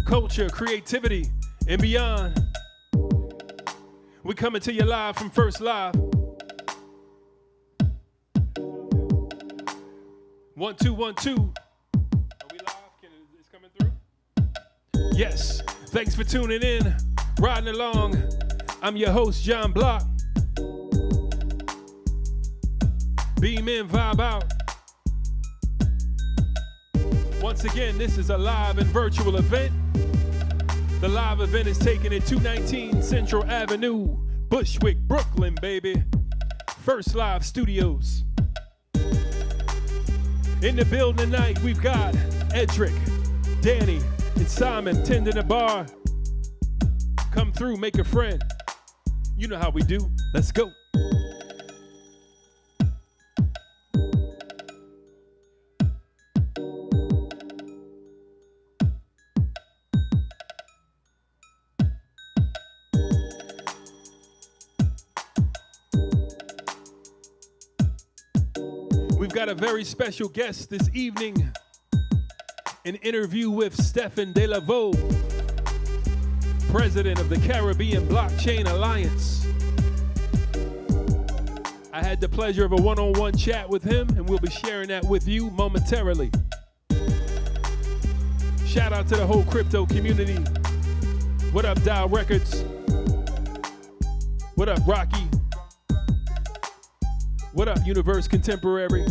culture, creativity, and beyond. We're coming to you live from First Live. 1 2 1 2. Are we live? It's coming through? Yes. Thanks for tuning in, riding along. I'm your host, John Block. Beam in, vibe out. Once again, this is a live and virtual event. The live event is taken at 219 Central Avenue, Bushwick, Brooklyn, baby. First Live Studios. In the building tonight, we've got Edric, Danny, and Simon tending the bar. Come through, make a friend. You know how we do. Let's go. We've got a very special guest this evening. An interview with Stefen Deleveaux, president of the Caribbean Blockchain Alliance. I had the pleasure of a one-on-one chat with him, and we'll be sharing that with you momentarily. Shout out to the whole crypto community. What up, Dial Records? What up, Rocky? What up, Universe Contemporary?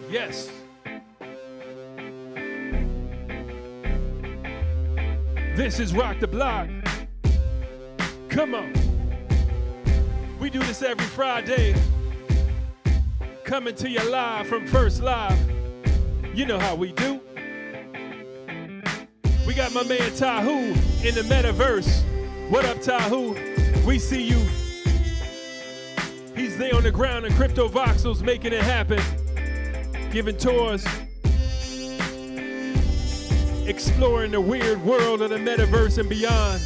Yes. This is Rock the Block. Come on. We do this every Friday. Coming to you live from First Live. You know how we do. We got my man Tahu in the metaverse. What up, Tahu? We see you. He's there on the ground in Crypto Voxels making it happen. Giving tours, exploring the weird world of the metaverse and beyond.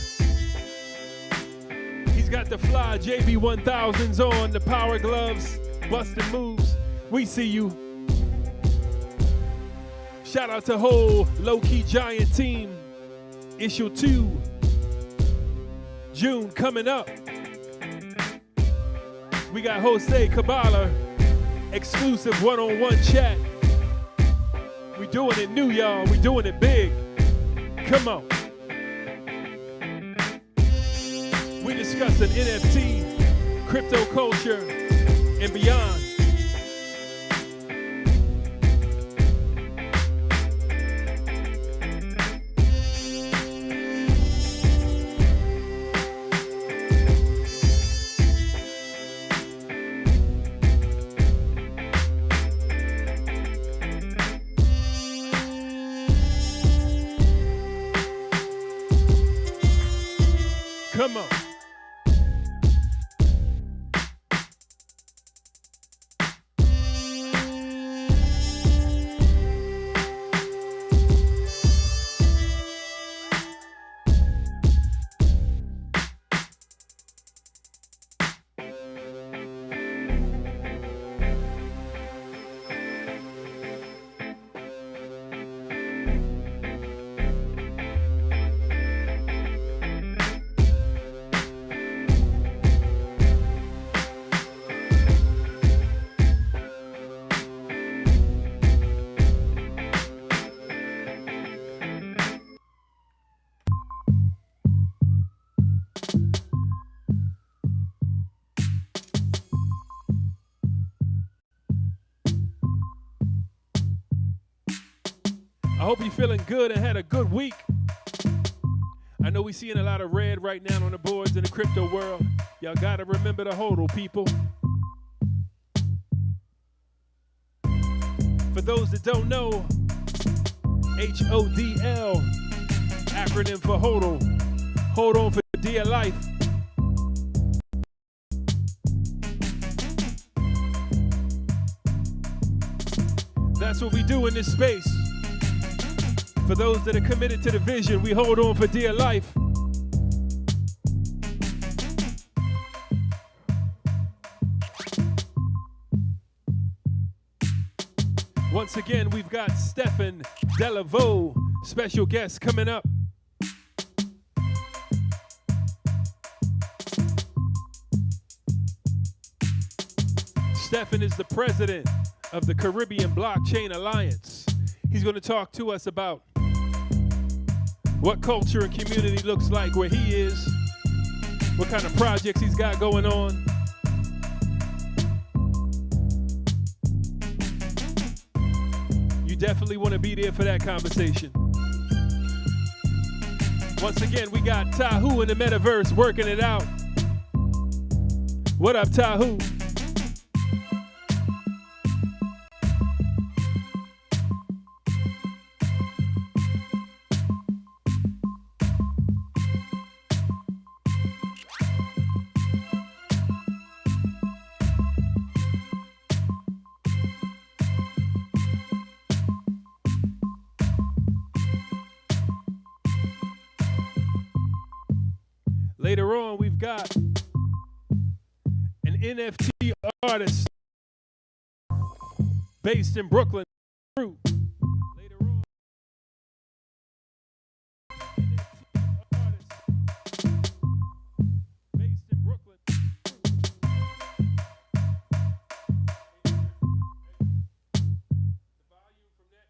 He's got the fly JB1000s on, the power gloves, busting moves. We see you. Shout out to whole low-key giant team. Issue 2, June coming up. We got Jose Cabala. Exclusive one-on-one chat. We doing it new, y'all. We doing it big. Come on. We discussing NFT, crypto culture, and beyond. Come on. I hope you're feeling good and had a good week. I know we're seeing a lot of red right now on the boards in the crypto world. Y'all gotta remember the HODL, people. For those that don't know, HODL, acronym for HODL. Hold on for dear life. That's what we do in this space. For those that are committed to the vision, we hold on for dear life. Once again, we've got Stefen, Deleveaux, special guest coming up. Stefen is the president of the Caribbean Blockchain Alliance. He's going to talk to us about what culture and community looks like where he is, what kind of projects he's got going on. You definitely want to be there for that conversation. Once again, we got Tahu in the metaverse working it out. What up, Tahu? Later on, we've got an NFT artist based in Brooklyn. Later on, NFT artist based in Brooklyn. The volume from that.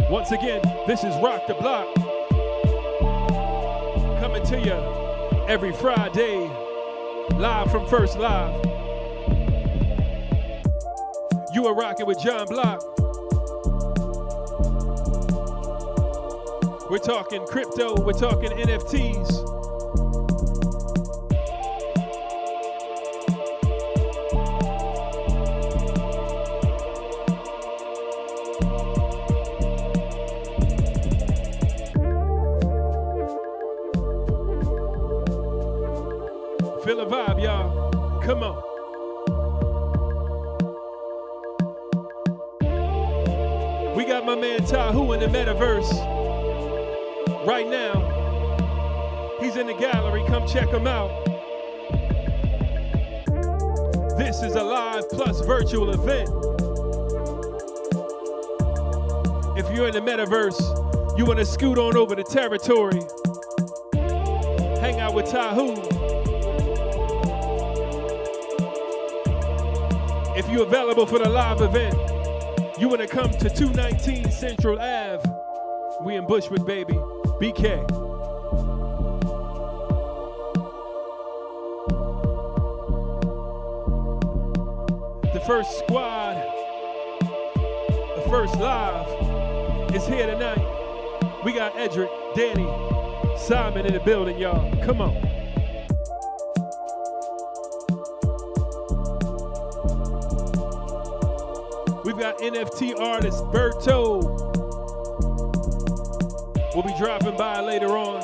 Once again, this is Rock the Block. Coming to you every Friday, live from First Live. You are rocking with John Block. We're talking crypto, we're talking NFTs. Feel the vibe, y'all. Come on. We got my man Tahu in the metaverse right now. He's in the gallery. Come check him out. This is a live plus virtual event. If you're in the metaverse, you want to scoot on over to territory. Hang out with Tahu. If you're available for the live event, you want to come to 219 Central Ave. We in Bushwick, baby. BK. The first squad, the first live, is here tonight. We got Edric, Danny, Simon in the building, y'all. Come on. We've got NFT artist Berto. We'll be dropping by later on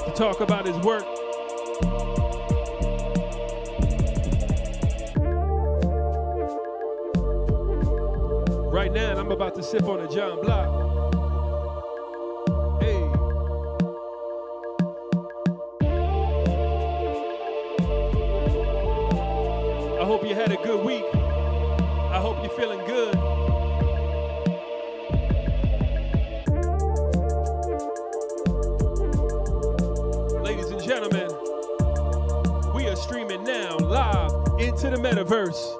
to talk about his work. Right now, I'm about to sip on a John Block. Hey. I hope you had a good week. I hope you're feeling good. Ladies and gentlemen, we are streaming now live into the metaverse.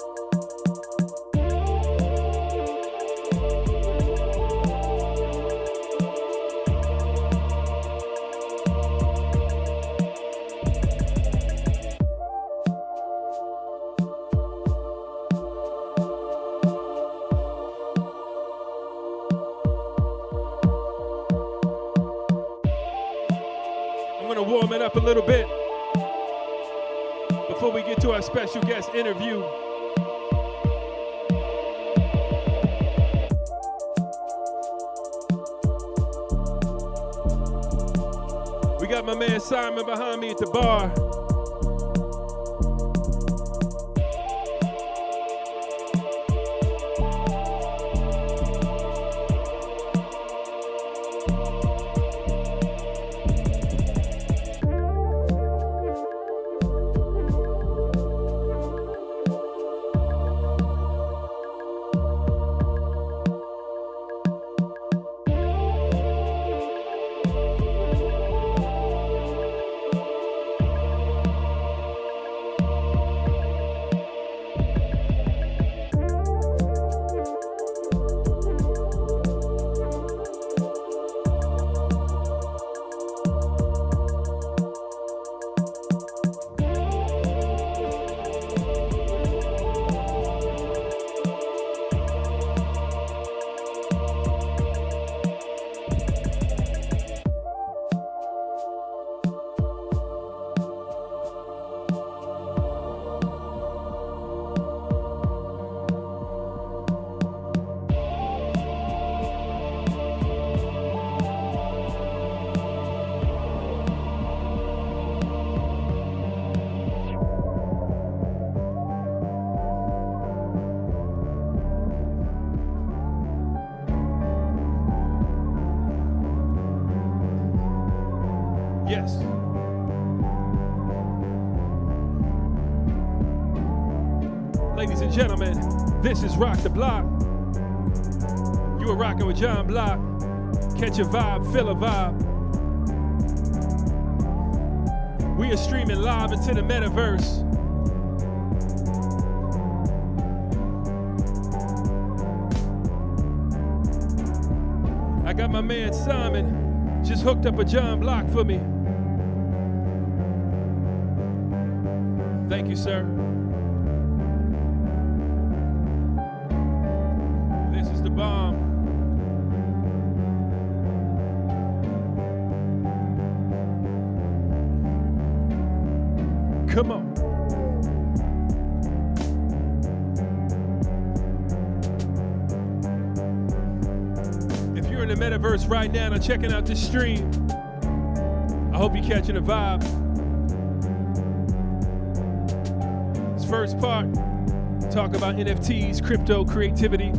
gonna warm it up a little bit before we get to our special guest interview. We got my man Simon behind me at the bar. Yes. Ladies and gentlemen, this is Rock the Block. You are rocking with John Block. Catch a vibe, feel a vibe. We are streaming live into the metaverse. I got my man Simon just hooked up a John Block for me. Thank you, sir. This is the bomb. Come on. If you're in the metaverse right now and checking out this stream, I hope you're catching the vibe. First part, talk about NFTs, crypto, creativity.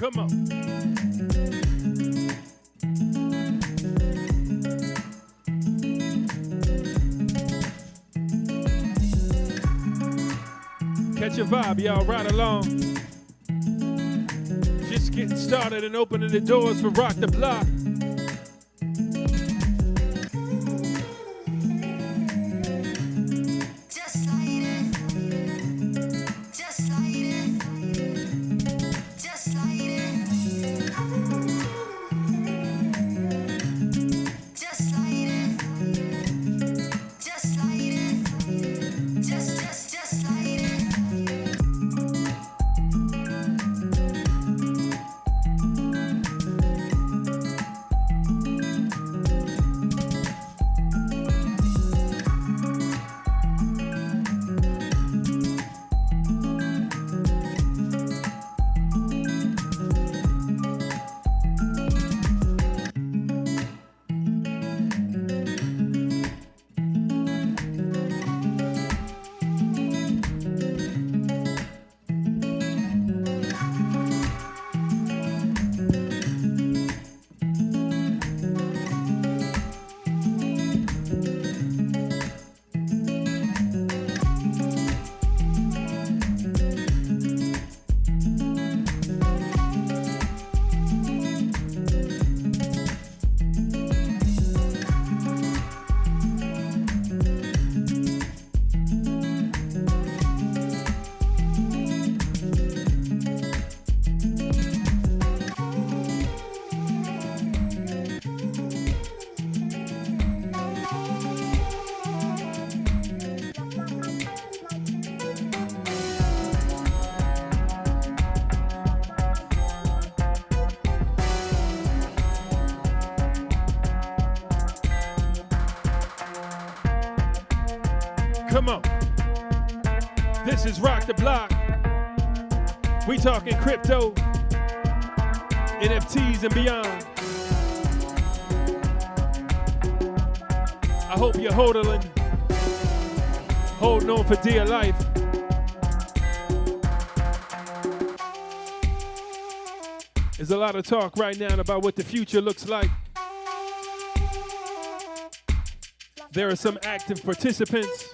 Come on. Catch a vibe, y'all, right along. Just getting started and opening the doors for Rock the Block. Come on. This is Rock the Block. We talking crypto, NFTs and beyond. I hope you're holding on for dear life. There's a lot of talk right now about what the future looks like. There are some active participants.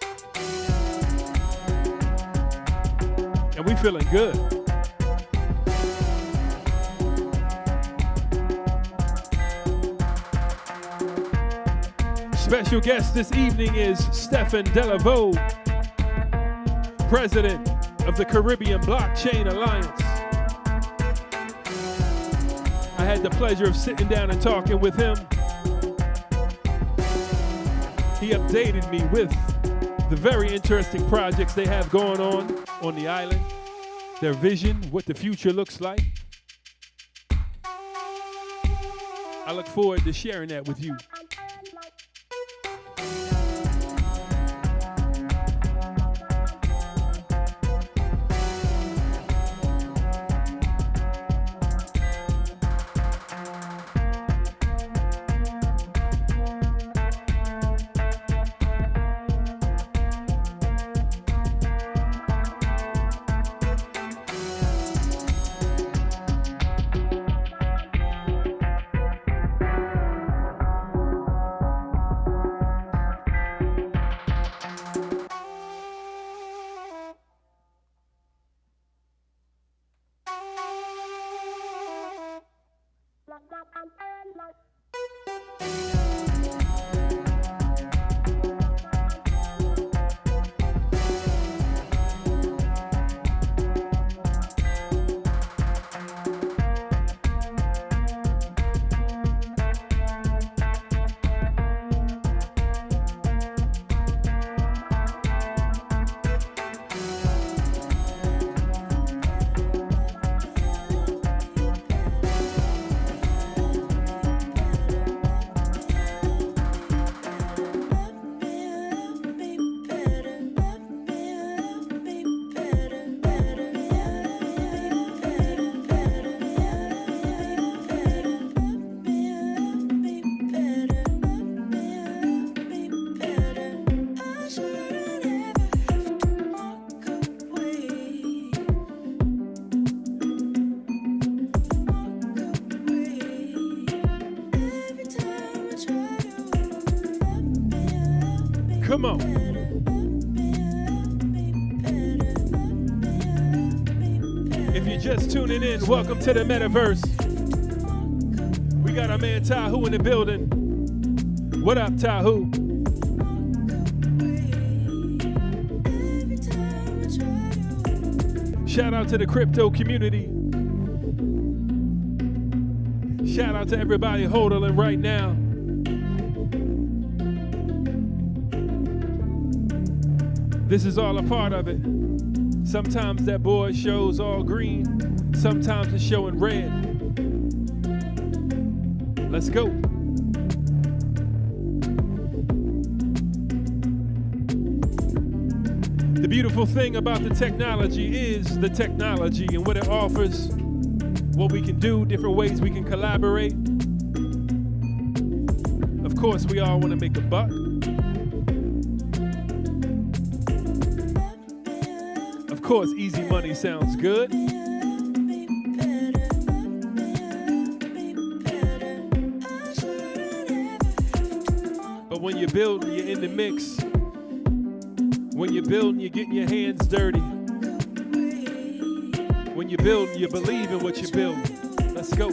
And we feeling good. Special guest this evening is Stefen Deleveaux, President of the Caribbean Blockchain Alliance. I had the pleasure of sitting down and talking with him. He updated me with the very interesting projects they have going on the island, their vision, what the future looks like. I look forward to sharing that with you. Come on. If you're just tuning in, welcome to the metaverse. We got our man Tahu in the building. What up, Tahu? Shout out to the crypto community. Shout out to everybody hodling right now. This is all a part of it. Sometimes that board shows all green. Sometimes it's showing red. Let's go. The beautiful thing about the technology is the technology and what it offers, what we can do, different ways we can collaborate. Of course, we all want to make a buck. Of course, easy money sounds good. But when you're building, you're in the mix. When you're building, you're getting your hands dirty. When you're building, you believe in what you're building. Let's go.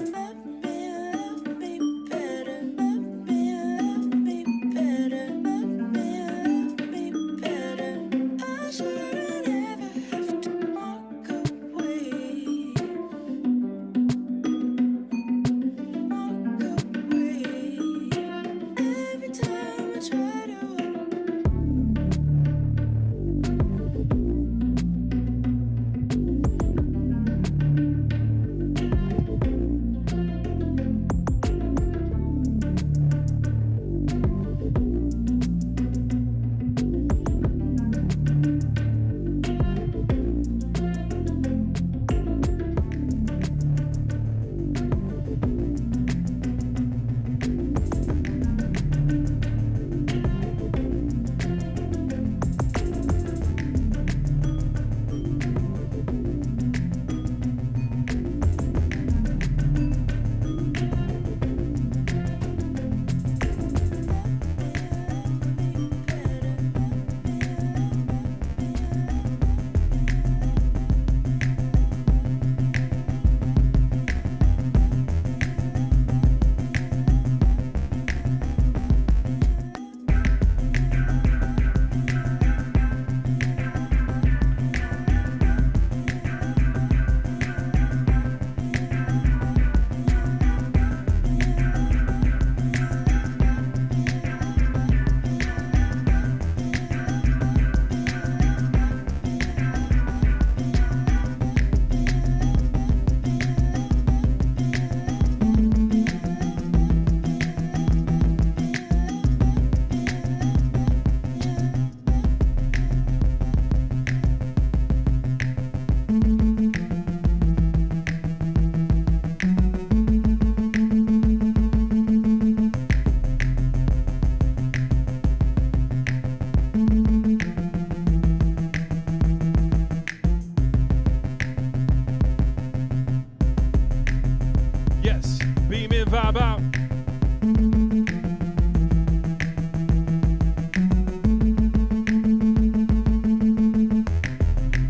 Vibe out.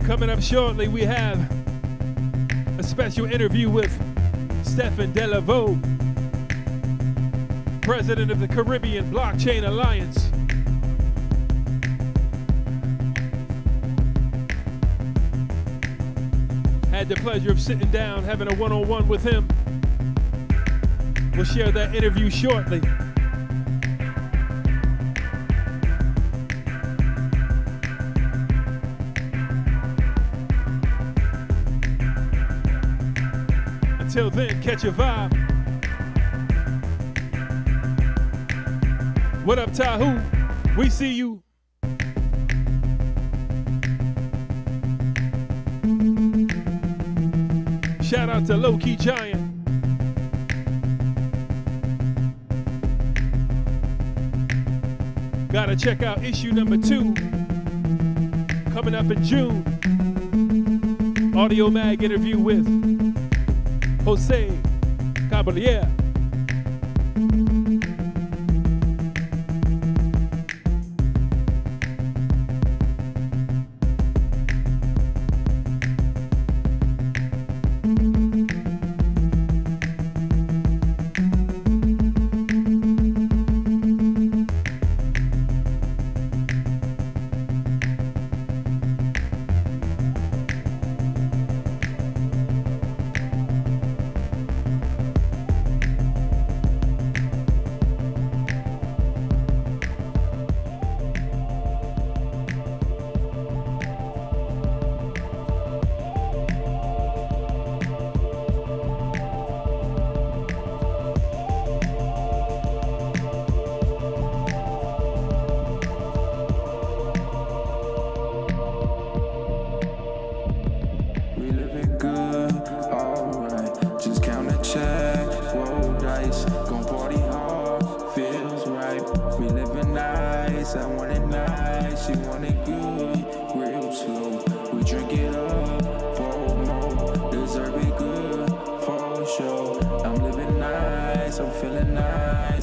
Coming up shortly, we have a special interview with Stefen Deleveaux, President of the Caribbean Blockchain Alliance. Had the pleasure of sitting down, having a one-on-one with him. We'll share that interview shortly. Until then, catch a vibe. What up, Tahu? We see you. Shout out to Low Key Giant. Gotta check out issue number 2, coming up in June. Audio Mag interview with Jose Caballero.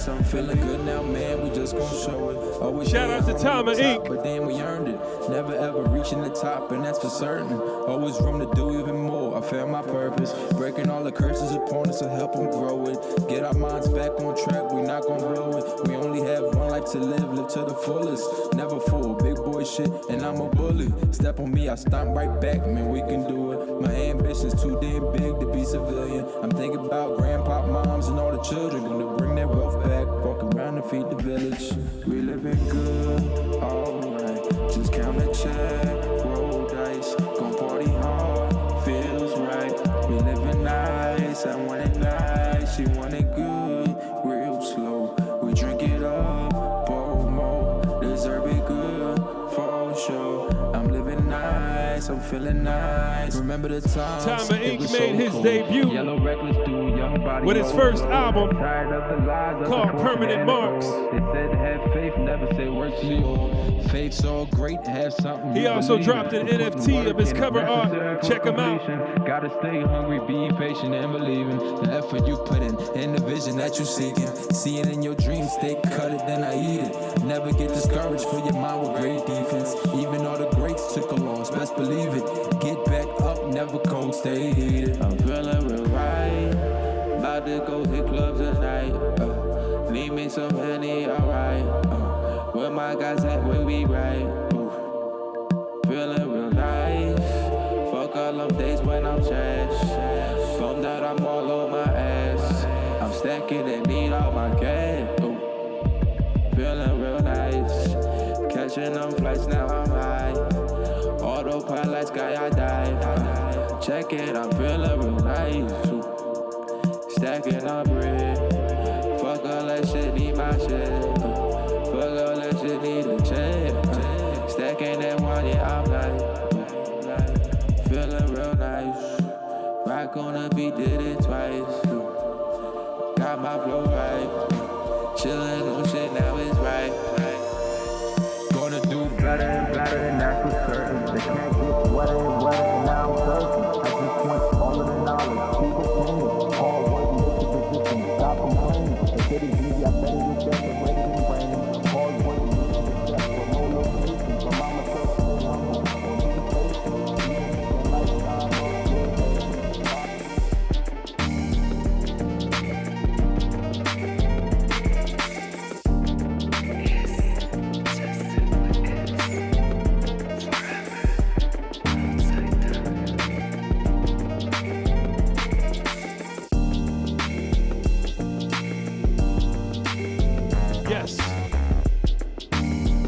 nice. I'm feeling good now, man. We just gon' show it. Always shout out to Tama Inc. But then we earned it. Never ever reaching the top, and that's for certain. Always room to do even more. I found my purpose. Breaking all the curses upon us to help them grow it. Get our minds back on track. We not gon' blow it. We only have one life to live. Live to the fullest. Never fool. Big boy shit, and I'm a bully. Step on me, I stomp right back. Man, we can do it. My ambition's too damn big to be civilian. I'm thinking about grandpa, moms, and all the children. Gonna bring their wealth back. Walk around and feed the village. We living good, alright. Just count a check, roll dice. Gon' party hard, feels right. We living nice, I want it nice. She want it good, real slow. We drink it up, pour more. Deserve it good, for sure. I'm living nice, I'm feeling nice. Remember the times. Tama Inc. made his debut with his first album called Permanent Marks. Faith's all great to have something. He also dropped an NFT of his cover art. Check him out. Gotta stay hungry, be patient, and believing. The effort you put in the vision that you seeking. See it in your dreams, stay cut it, then I eat it. Never get discouraged, fill your mind with great defense. Even all the greats took a loss, best believe it. Get back up, never cold, stay heated. I'm feeling real right. About to go hit clubs tonight. Need me some Henny, alright. Where my guys at, we be right. Feeling real nice. Fuck all them days when I'm trash. From that I'm all on my ass. I'm stacking and need all my cash. Feeling real nice. Catching them flights, now I'm high. Autopilot, sky, I dive. Check it, I'm feeling real nice. Stacking up bread. Fuck all that shit, need my shit. Fuck all that shit, need a check. Stacking that one, yeah, I'm like feeling real nice. Rock on the beat, did it twice. Got my flow right. Chillin' on shit, now it's right. Gonna do better and better, and that's for certain. They can't get wetter and wetter, and now I'm thirsty. I just want all of the knowledge. Keep it clean. All work, make the position. Stop complaining. The city's easy, I bet it is just a greater than brain. Hard work, make the success. For no location. For mama first, stay humble.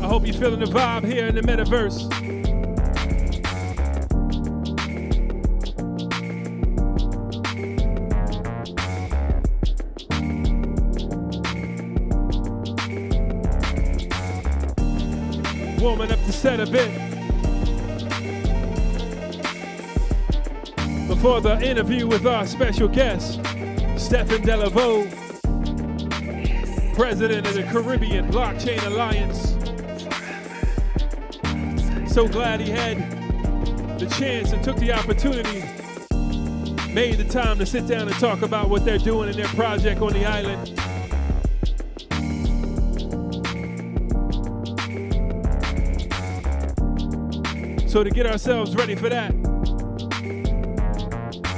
Hope you're feeling the vibe here in the metaverse. Warming up the set a bit before the interview with our special guest, Stefen Deleveaux, President of the Caribbean Blockchain Alliance. So glad he had the chance and took the opportunity, made the time to sit down and talk about what they're doing in their project on the island. So to get ourselves ready for that,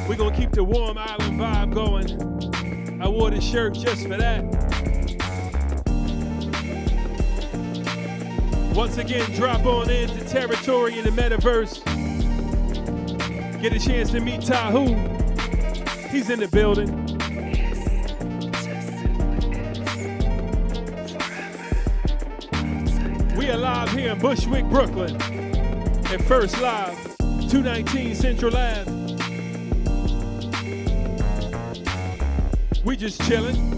we're gonna keep the warm island vibe going. I wore this shirt just for that. Once again, drop on into territory in the metaverse. Get a chance to meet Tahu. He's in the building. We are live here in Bushwick, Brooklyn. At First Live, 219 Central Ave. We just chilling.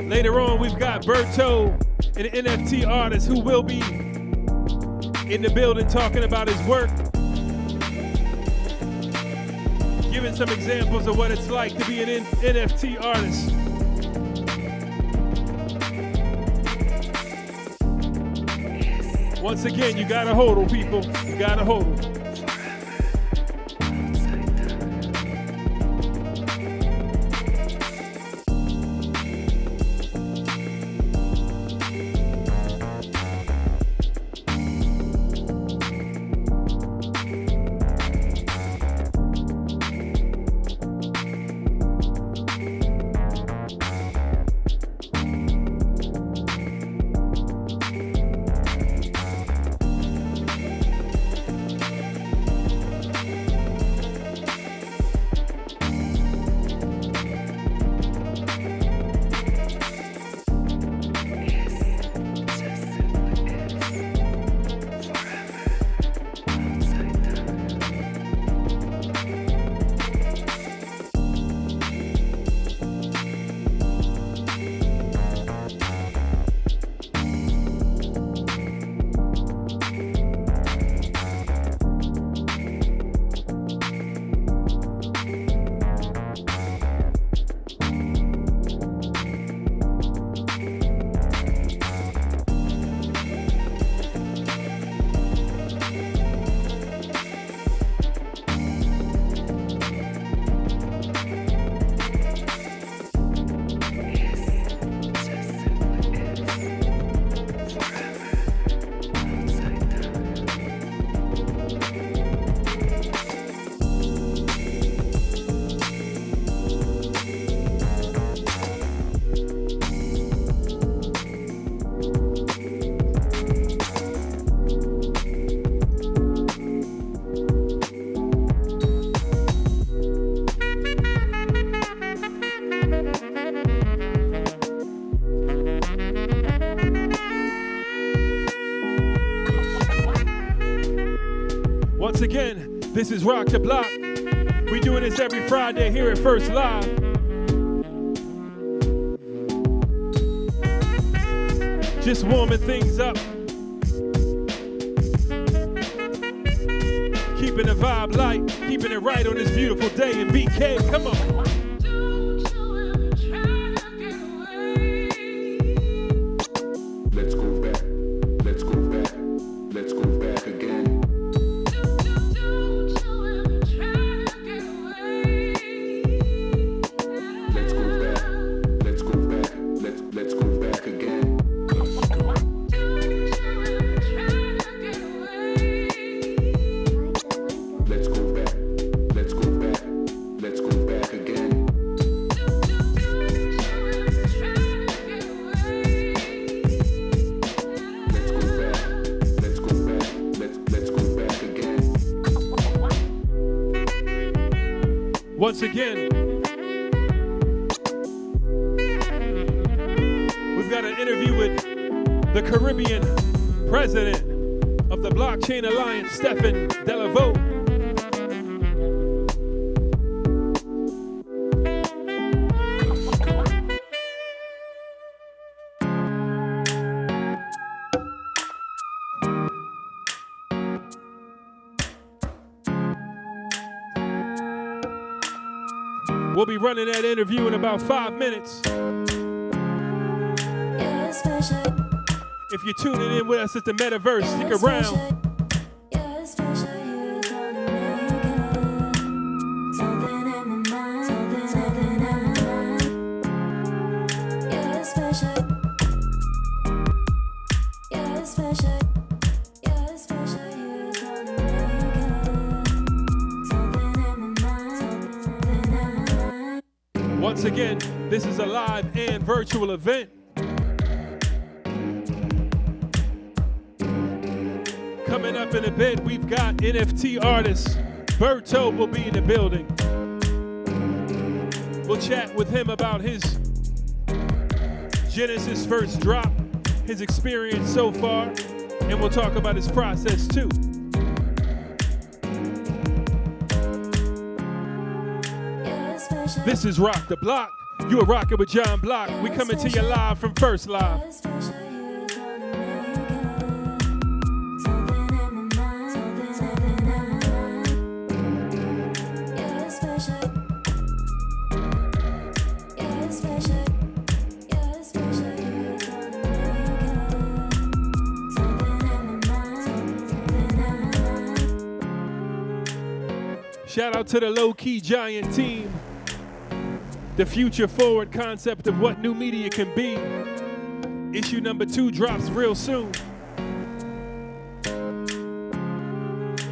Later on, we've got Berto, an NFT artist who will be in the building talking about his work, giving some examples of what it's like to be an NFT artist. Once again, you gotta hodl, people. You gotta hodl. Once again, this is Rock the Block. We doing this every Friday here at First Live. Just warming things up. Keeping the vibe light, keeping it right on this beautiful day in BK. Come on. Once again, we've got an interview with the Caribbean president of the Blockchain Alliance, Stefen Deleveaux. We'll be running that interview in about 5 minutes. If you're tuning in with us at the Metaverse, stick around. Once again, this is a live and virtual event. Coming up in a bit, we've got NFT artist Berto will be in the building. We'll chat with him about his Genesis first drop, his experience so far, and we'll talk about his process too. This is Rock the Block. You are rocking with John Block. We coming to you live from First Live. Shout out to the Low Key Giant team. The future forward concept of what new media can be. Issue number 2 drops real soon.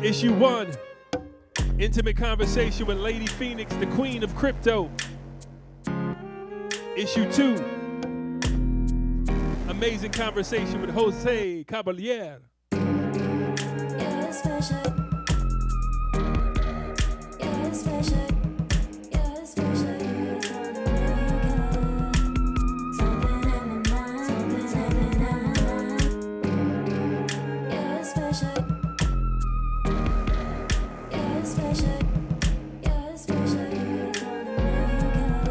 Issue 1, intimate conversation with Lady Phoenix, the queen of crypto. Issue 2, amazing conversation with Jose Caballero.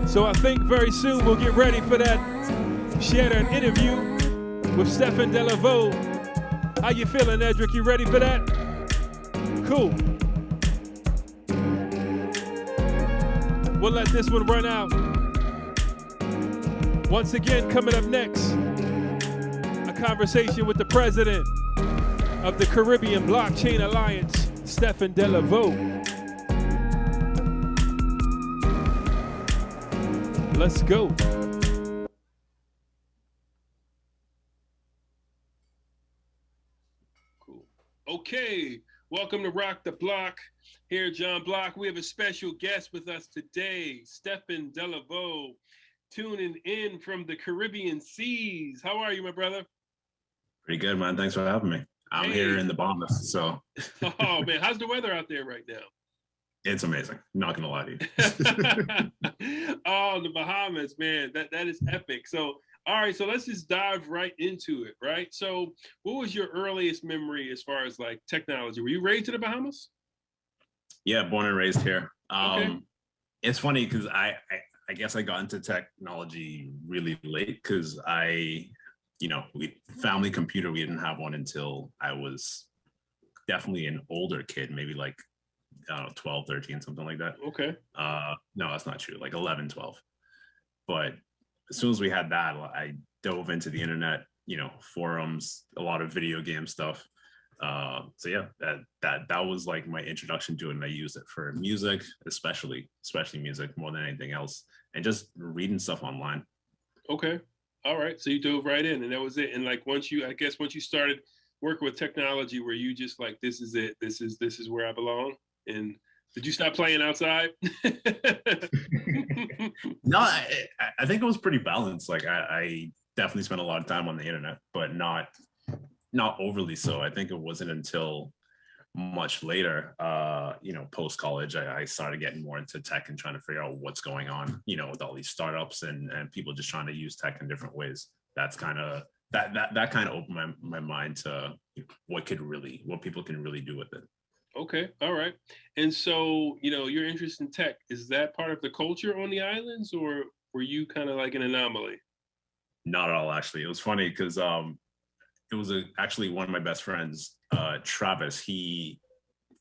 So I think very soon we'll get ready for that, share that interview with Stefen Deleveaux. How you feeling, Edric? You ready for that? Cool. We'll let this one run out. Once again, coming up next, a conversation with the president of the Caribbean Blockchain Alliance, Stefen Deleveaux. Let's go. Cool. Okay, welcome to Rock the Block. Here, John Block. We have a special guest with us today, Stefen Deleveaux, tuning in from the Caribbean seas. How are you, my brother? Pretty good, man. Thanks for having me. I'm here in the Bahamas, so. Oh, man. How's the weather out there right now? It's amazing. Not gonna lie to you. Oh, the Bahamas, man. That is epic. So All right, so let's just dive right into it, right? So, what was your earliest memory as far as like technology? Were you raised in the Bahamas? Yeah, born and raised here. Okay. It's funny because I guess I got into technology really late because we family computer, we didn't have one until I was definitely an older kid, maybe like I don't know, 12, 13, something like that. Okay. No, that's not true, like 11, 12. But as soon as we had that, I dove into the internet, forums, a lot of video game stuff. So yeah, that was like my introduction to it, and I used it for music, especially music more than anything else, and just reading stuff online. Okay. All right. So you dove right in, and that was it. And like I guess once you started working with technology, where you just like, this is it. This is where I belong. And did you stop playing outside? No, I think it was pretty balanced. Like I definitely spent a lot of time on the internet, but not overly so. I think it wasn't until much later, post college, I started getting more into tech and trying to figure out what's going on, with all these startups and people just trying to use tech in different ways. That's kind of that kind of opened my mind to what people can really do with it. Okay. All right. And so, your interest in tech, is that part of the culture on the islands, or were you kind of like an anomaly? Not at all, actually. It was funny because it was actually one of my best friends, Travis. He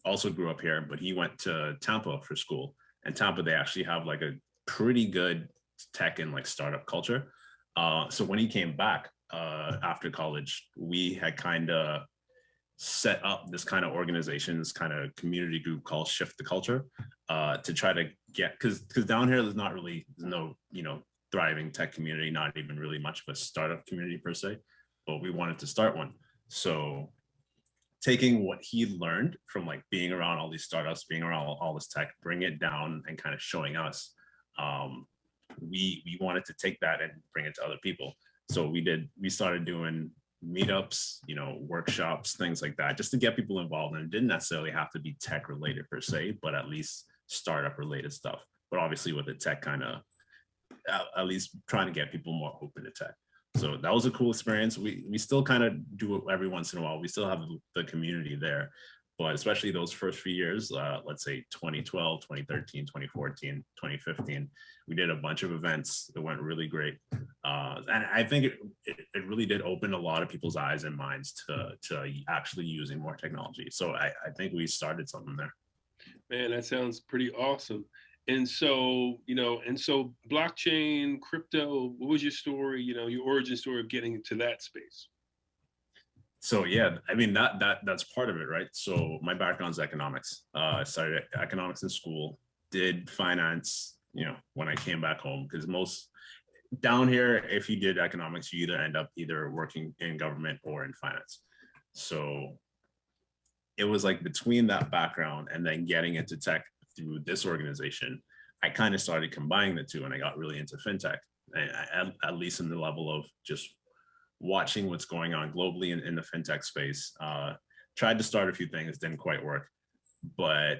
also grew up here, but he went to Tampa for school. And Tampa, they actually have like a pretty good tech and like startup culture. So when he came back after college, we had kind of set up this kind of organization, this kind of community group called Shift the Culture, to try to get, because down here there's no thriving tech community, not even really much of a startup community per se, but we wanted to start one. So taking what he learned from like being around all these startups, being around all this tech, bring it down and kind of showing us, we wanted to take that and bring it to other people. So we started doing meetups, workshops, things like that, just to get people involved. And it didn't necessarily have to be tech related per se, but at least startup related stuff. But obviously with the tech kind of, at least trying to get people more open to tech. So that was a cool experience. We still kind of do it every once in a while. We still have the community there, but especially those first few years, let's say 2012, 2013, 2014, 2015, we did a bunch of events that went really great. And I think it really did open a lot of people's eyes and minds to actually using more technology. So I think we started something there. Man, that sounds pretty awesome. And so, blockchain, crypto, what was your story, your origin story of getting into that space? So yeah, I mean that's part of it, right? So my background is economics. I started economics in school, did finance, when I came back home, because most down here, if you did economics, you end up working in government or in finance. So it was like between that background and then getting into tech through this organization, I kind of started combining the two, and I got really into fintech, at least in the level of just watching what's going on globally in the fintech space. Tried to start a few things, didn't quite work, but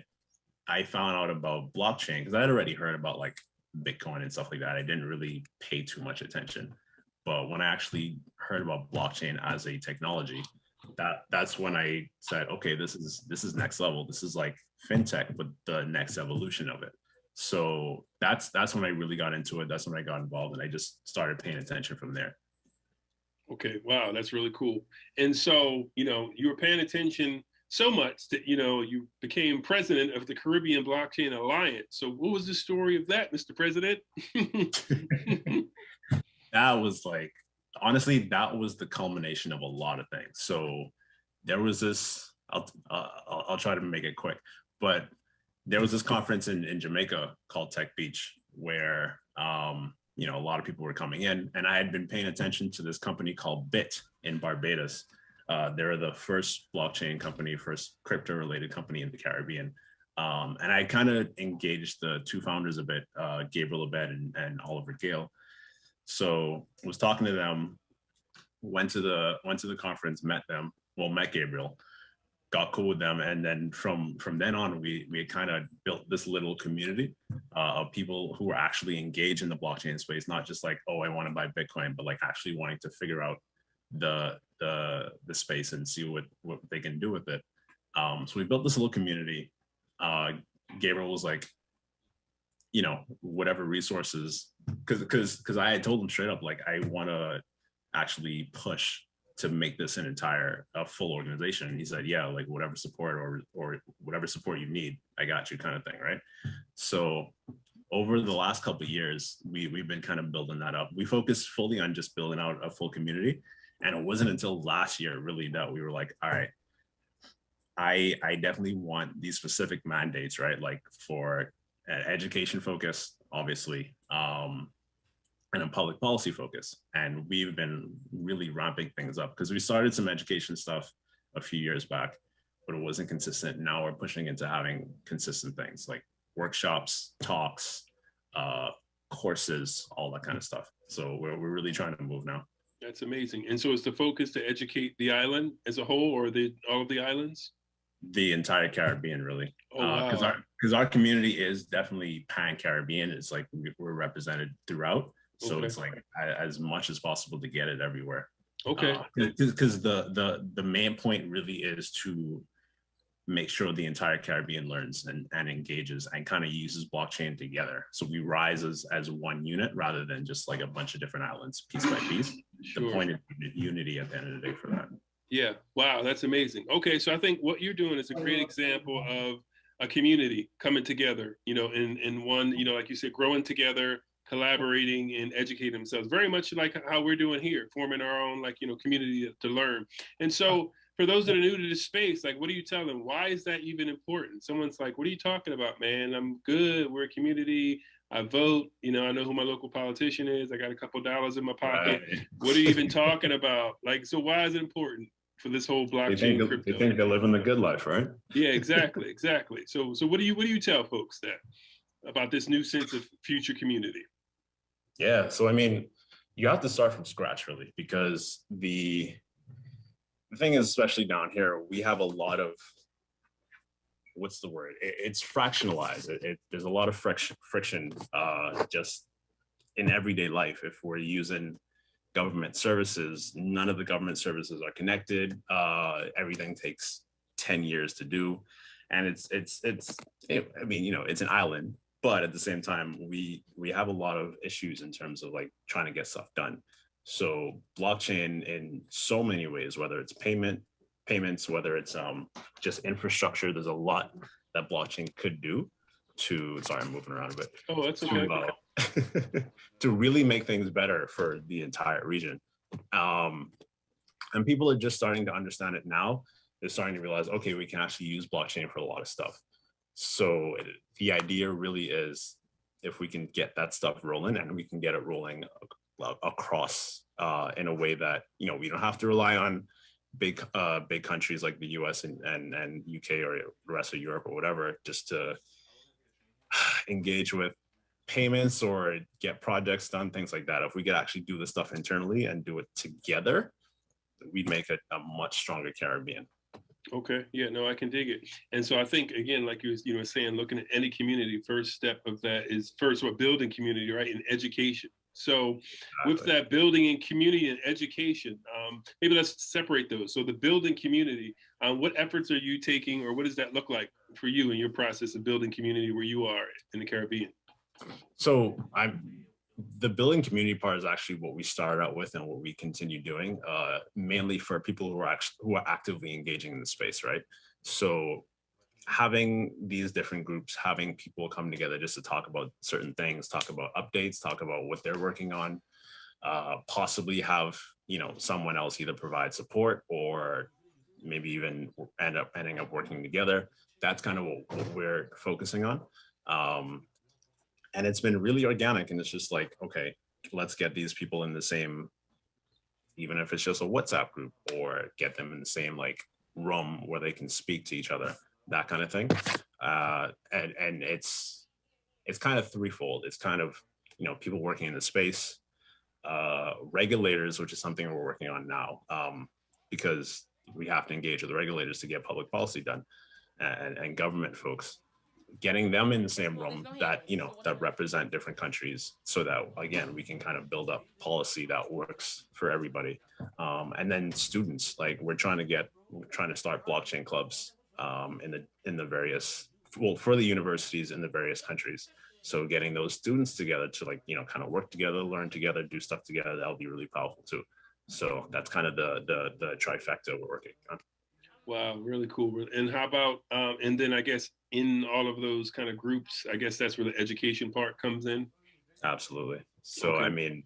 I found out about blockchain because I had already heard about like Bitcoin and stuff like that. I didn't really pay too much attention, but when I actually heard about blockchain as a technology, that's when I said, okay, this is next level. This is like fintech, but the next evolution of it. So that's when I really got into it. That's when I got involved, and I just started paying attention from there. Okay, wow, that's really cool. And so, you were paying attention so much that, you became president of the Caribbean Blockchain Alliance. So what was the story of that, Mr. President? That was like, honestly, that was the culmination of a lot of things. So there was this, I'll try to make it quick, but there was this conference in Jamaica called Tech Beach where, a lot of people were coming in, and I had been paying attention to this company called Bit in Barbados. They're the first blockchain company, first crypto related company in the Caribbean. And I kind of engaged the two founders a bit, Gabriel Abed and Oliver Gale. So I was talking to them, went to the conference, met Gabriel, got cool with them, and then from then on, we kind of built this little community of people who were actually engaged in the blockchain space, not just like, oh, I want to buy Bitcoin, but like actually wanting to figure out the space and see what they can do with it. So we built this little community. Gabriel was like, you know, whatever resources, because I had told him straight up, like, I want to actually push to make this an entire full organization. And he said, yeah, like whatever support or whatever support you need, I got you, kind of thing, right? So over the last couple of years, we've been kind of building that up. We focused fully on just building out a full community. And it wasn't until last year really that we were like, all right, I definitely want these specific mandates, right? Like for an education focus, obviously, and a public policy focus. And we've been really ramping things up because we started some education stuff a few years back, but it wasn't consistent. Now we're pushing into having consistent things like workshops, talks, courses, all that kind of stuff. So we're really trying to move now. That's amazing. And so is the focus to educate the island as a whole, or all of the islands? The entire Caribbean, really. Oh, wow. Because our community is definitely pan-Caribbean. It's like we're represented throughout. So okay. It's like as much as possible to get it everywhere. Okay. Because the main point really is to make sure the entire Caribbean learns and engages and kind of uses blockchain together. So we rise as one unit rather than just like a bunch of different islands piece by piece. Sure. The point is unity at the end of the day for that. Yeah. Wow. That's amazing. Okay. So I think what you're doing is a great example of a community coming together, you know, in one, you know, like you said, growing together, collaborating and educating themselves, very much like how we're doing here, forming our own, like, you know, community to learn. And so for those that are new to this space, like, what do you tell them? Why is that even important? Someone's like, what are you talking about, man? I'm good. We're a community. I vote. You know, I know who my local politician is. I got a couple dollars in my pocket. Right. What are you even talking about? Like, so why is it important for this whole blockchain crypto? They think they're living the good life, right? Yeah, exactly. Exactly. So what do you tell folks about this new sense of future community? Yeah, so I mean, you have to start from scratch, really, because the thing is, especially down here, we have a lot of, what's the word? It's fractionalized. There's a lot of friction just in everyday life. If we're using government services, none of the government services are connected. Everything takes 10 years to do. And I mean, you know, it's an island. But at the same time, we have a lot of issues in terms of like trying to get stuff done. So blockchain in so many ways, whether it's payments, whether it's just infrastructure, there's a lot that blockchain could do to, sorry, I'm moving around a bit. Oh, that's okay. To really make things better for the entire region. And people are just starting to understand it now. They're starting to realize, okay, we can actually use blockchain for a lot of stuff. So the idea really is if we can get that stuff rolling and we can get it rolling across in a way that, you know, we don't have to rely on big countries like the US and UK or the rest of Europe or whatever, just to engage with payments or get projects done, things like that. If we could actually do this stuff internally and do it together, we'd make it a much stronger Caribbean. Okay. Yeah, no, I can dig it. And so I think, again, like you were saying, looking at any community, first step of that is first what building community, right? In education. So with that building in community and education, maybe let's separate those. So the building community, what efforts are you taking, or what does that look like for you in your process of building community where you are in the Caribbean? So the building community part is actually what we started out with and what we continue doing, mainly for people who are actively engaging in the space, right? So having these different groups, having people come together just to talk about certain things, talk about updates, talk about what they're working on, possibly have, you know, someone else either provide support or maybe even ending up working together. That's kind of what we're focusing on. And it's been really organic, and it's just like, okay, let's get these people in the same, even if it's just a WhatsApp group, or get them in the same like room where they can speak to each other, that kind of thing. And it's kind of threefold. It's kind of, you know, people working in the space, regulators, which is something we're working on now, because we have to engage with the regulators to get public policy done, and government folks, getting them in the same room that, that represent different countries, so that again we can kind of build up policy that works for everybody. And then students, like we're trying to start blockchain clubs in the various, well, for the universities in the various countries. So getting those students together to kind of work together, learn together, do stuff together, that'll be really powerful too. So that's kind of the trifecta we're working on. Wow, really cool. And how about, and then I guess in all of those kind of groups, I guess that's where the education part comes in. Absolutely. So, Okay. I mean,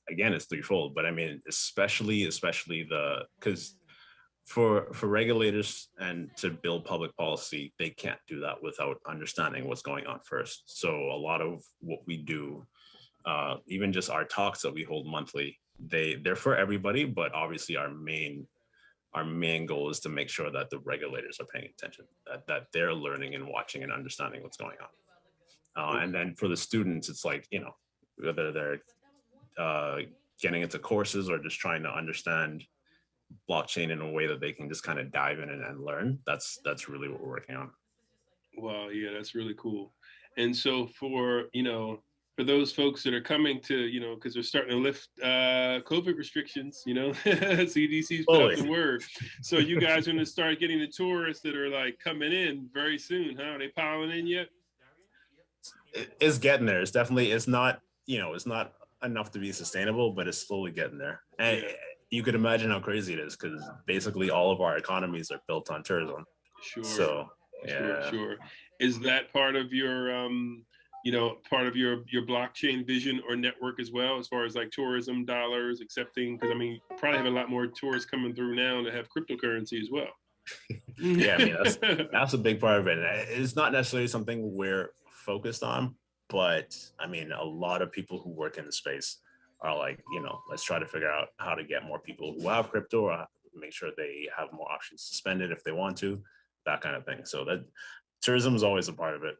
again, it's threefold, but I mean, especially because for regulators and to build public policy, they can't do that without understanding what's going on first. So a lot of what we do, even just our talks that we hold monthly, they're for everybody, but obviously our main goal is to make sure that the regulators are paying attention, that they're learning and watching and understanding what's going on. And then for the students, it's like, whether they're getting into courses or just trying to understand blockchain in a way that they can just kind of dive in and learn, that's really what we're working on. Wow, yeah, that's really cool. And so for those folks that are coming to, because they're starting to lift COVID restrictions, CDC's put out the word. So you guys are going to start getting the tourists that are like coming in very soon, huh? Are they piling in yet? It's getting there. It's not enough to be sustainable, but it's slowly getting there. And you could imagine how crazy it is, because basically all of our economies are built on tourism. Sure. So yeah. Sure. Is that part of your your blockchain vision or network as well, as far as like tourism dollars accepting? Because I mean, you probably have a lot more tourists coming through now that have cryptocurrency as well. Yeah, I mean, that's a big part of it. It's not necessarily something we're focused on, but I mean, a lot of people who work in the space are like, let's try to figure out how to get more people who have crypto, or make sure they have more options to spend it if they want to, that kind of thing. So that tourism is always a part of it.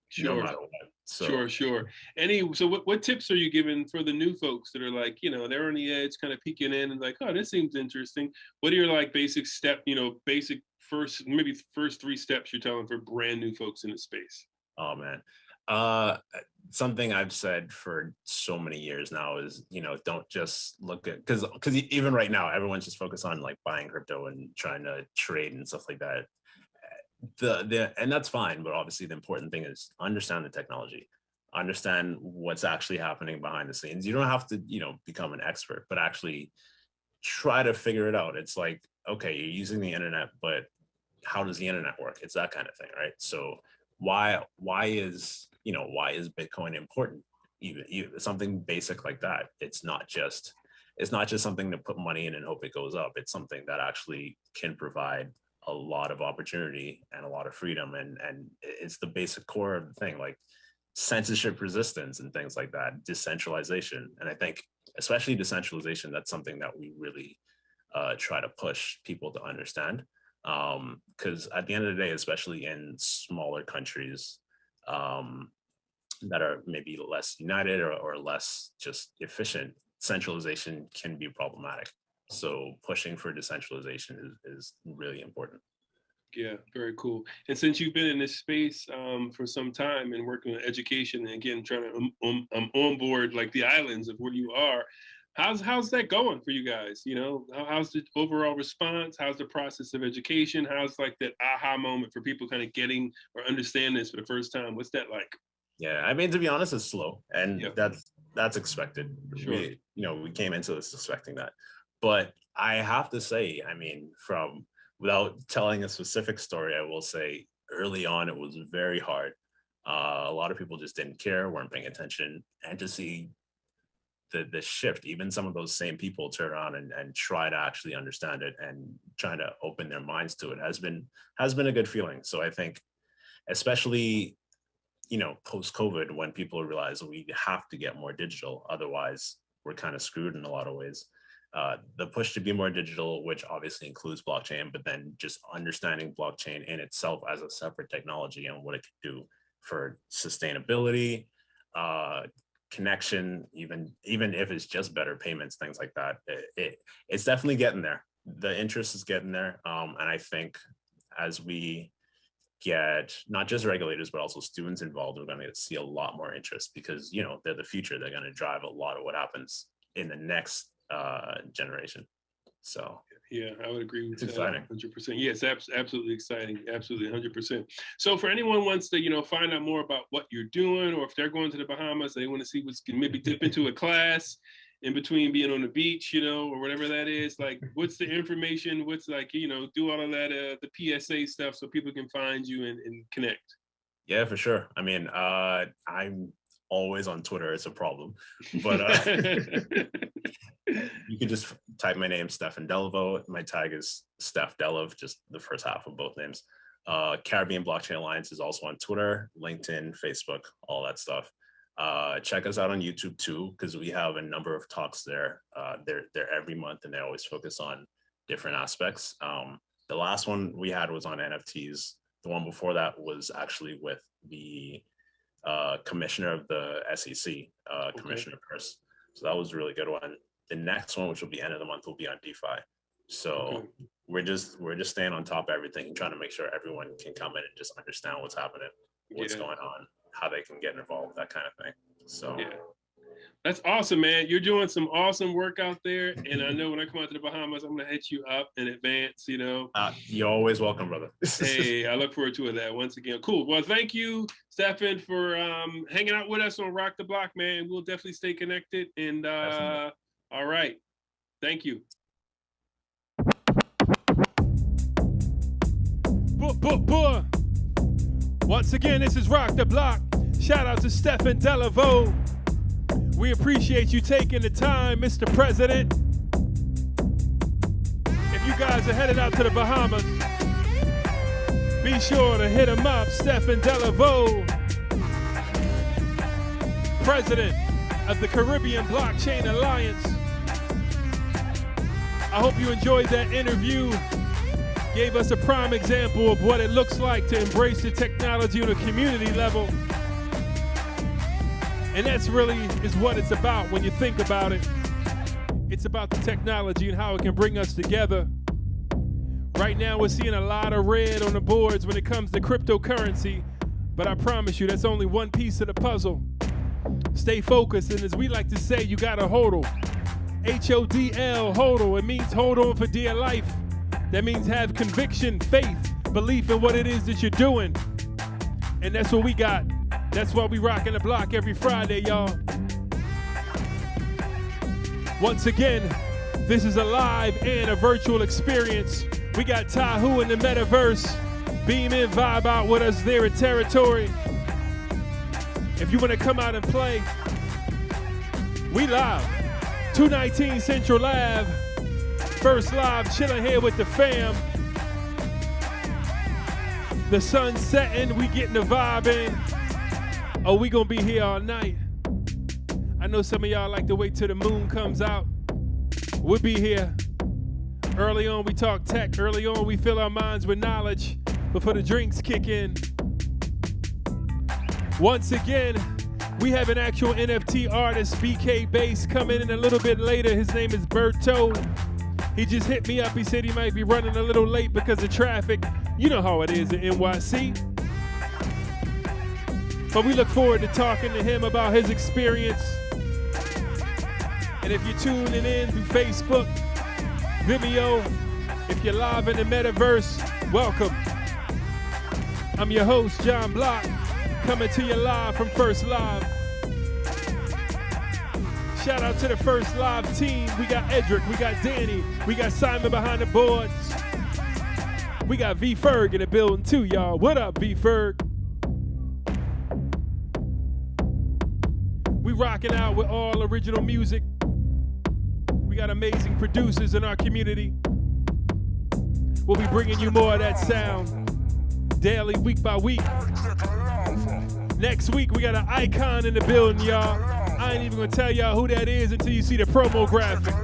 Sure. No matter what. So. Sure. So what tips are you giving for the new folks that are like, they're on the edge, kind of peeking in and like, oh, this seems interesting. What are your like basic first 3 steps you're telling for brand new folks in the space? Oh man. Something I've said for so many years now is, don't just look at, because even right now, everyone's just focused on like buying crypto and trying to trade and stuff like that. And that's fine, but obviously the important thing is understand the technology, understand what's actually happening behind the scenes. You don't have to, become an expert, but actually try to figure it out. It's like, okay, you're using the internet, but how does the internet work? It's that kind of thing, right? So why is Bitcoin important? Even something basic like that. It's not just something to put money in and hope it goes up. It's something that actually can provide a lot of opportunity and a lot of freedom, and it's the basic core of the thing, like censorship resistance and things like that, decentralization. And I think especially decentralization, that's something that we really try to push people to understand, because at the end of the day, especially in smaller countries that are maybe less united or less just efficient, centralization can be problematic. So pushing for decentralization is really important. Yeah, very cool. And since you've been in this space for some time and working on education, and again, trying to onboard like the islands of where you are, how's that going for you guys? How's the overall response? How's the process of education? How's like that aha moment for people kind of getting or understand this for the first time? What's that like? Yeah, I mean, to be honest, it's slow, and that's expected. Sure. We came into this expecting that. But I have to say, I mean, without telling a specific story, I will say early on, it was very hard. A lot of people just didn't care, weren't paying attention, and to see the shift, even some of those same people turn around and try to actually understand it and trying to open their minds to it has been a good feeling. So I think, especially, post-COVID, when people realize we have to get more digital, otherwise we're kind of screwed in a lot of ways. The push to be more digital, which obviously includes blockchain, but then just understanding blockchain in itself as a separate technology and what it can do for sustainability, connection, even if it's just better payments, things like that. It's definitely getting there. the interest is getting there. And I think as we get not just regulators, but also students involved, we're going to see a lot more interest because, you know, they're the future. They're going to drive a lot of what happens in the next generation. So yeah, I would agree with that. Exciting. 100%. Yes, absolutely exciting. Absolutely 100%. So for anyone wants to, you know, find out more about what you're doing, or if they're going to the Bahamas, they want to see what's maybe dip into a class in between being on the beach, you know, or whatever that is, like, what's the information? What's like, you know, do all of that, the PSA stuff so people can find you and connect. Yeah, for sure. I mean, I'm always on Twitter. It's a problem, but you can just type my name, Stefen Deleveaux. My tag is Steph Delev, just the first half of both names. Caribbean Blockchain Alliance is also on Twitter, LinkedIn, Facebook, all that stuff. Check us out on YouTube too, because we have a number of talks there. They're every month, and they always focus on different aspects. The last one we had was on NFTs. The one before that was actually with the commissioner of the SEC, Commissioner Purse. So that was a really good one. The next one, which will be end of the month, will be on DeFi. So we're just staying on top of everything and trying to make sure everyone can come in and just understand what's happening, what's going on, how they can get involved, that kind of thing. So yeah, that's awesome, man. You're doing some awesome work out there, and I know when I come out to the Bahamas, I'm gonna hit you up in advance. You know, you're always welcome, brother. Hey, I look forward to that once again. Cool. Well, thank you, Stefen, for hanging out with us on Rock the Block, man. We'll definitely stay connected. And all right, thank you. Once again, this is Rock the Block. Shout out to Stefen Deleveaux. We appreciate you taking the time, Mr. President. If you guys are headed out to the Bahamas, be sure to hit him up, Stefen Deleveaux, President of the Caribbean Blockchain Alliance. I hope you enjoyed that interview. Gave us a prime example of what it looks like to embrace the technology on a community level. And that's really is what it's about when you think about it. It's about the technology and how it can bring us together. Right now we're seeing a lot of red on the boards when it comes to cryptocurrency, but I promise you that's only one piece of the puzzle. Stay focused, and as we like to say, you gotta hodl. HODL, hodl. It means hold on for dear life. That means have conviction, faith, belief in what it is that you're doing. And that's what we got. That's why we rockin' the block every Friday, y'all. Once again, this is a live and a virtual experience. We got Tahu in the metaverse. Beam in, vibe out with us there at Territory. If you want to come out and play, we live. 219 Central Ave. First live, chilling here with the fam. The sun's setting, we getting the vibe in. Oh, we gonna be here all night. I know some of y'all like to wait till the moon comes out. We'll be here. Early on, we talk tech. Early on, we fill our minds with knowledge before the drinks kick in. Once again, we have an actual NFT artist, BK Bass, coming in a little bit later. His name is Berto. He just hit me up. He said he might be running a little late because of traffic. You know how it is in NYC. But we look forward to talking to him about his experience. And if you're tuning in through Facebook, Vimeo, if you're live in the metaverse, welcome. I'm your host, John Block, coming to you live from First Live. Shout out to the First Live team. We got Edric, we got Danny, we got Simon behind the boards. We got V Ferg in the building too, y'all. What up, V Ferg? We rocking out with all original music. We got amazing producers in our community. We'll be bringing you more of that sound daily, week by week. Next week, we got an icon in the building, y'all. I ain't even gonna tell y'all who that is until you see the promo graphic.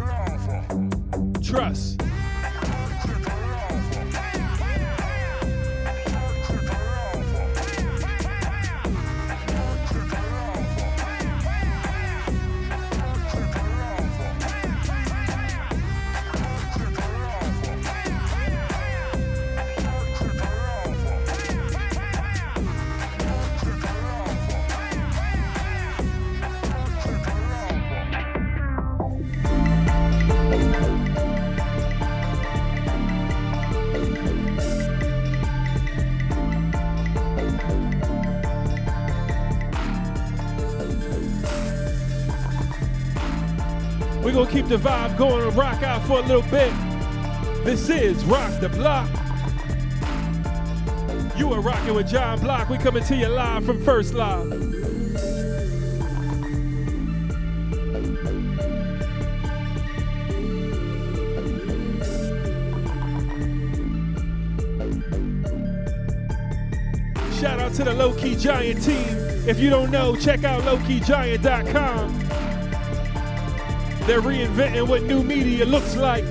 Trust. gonna keep the vibe going and rock out for a little bit. This is Rock the Block. You are rocking with John Block. We coming to you live from First Live. Shout out to the Low Key Giant team. If you don't know, check out lowkeygiant.com. They're reinventing what new media looks like.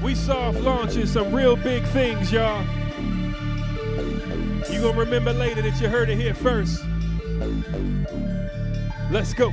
We soft launching some real big things, y'all. You gonna remember later that you heard it here first. Let's go.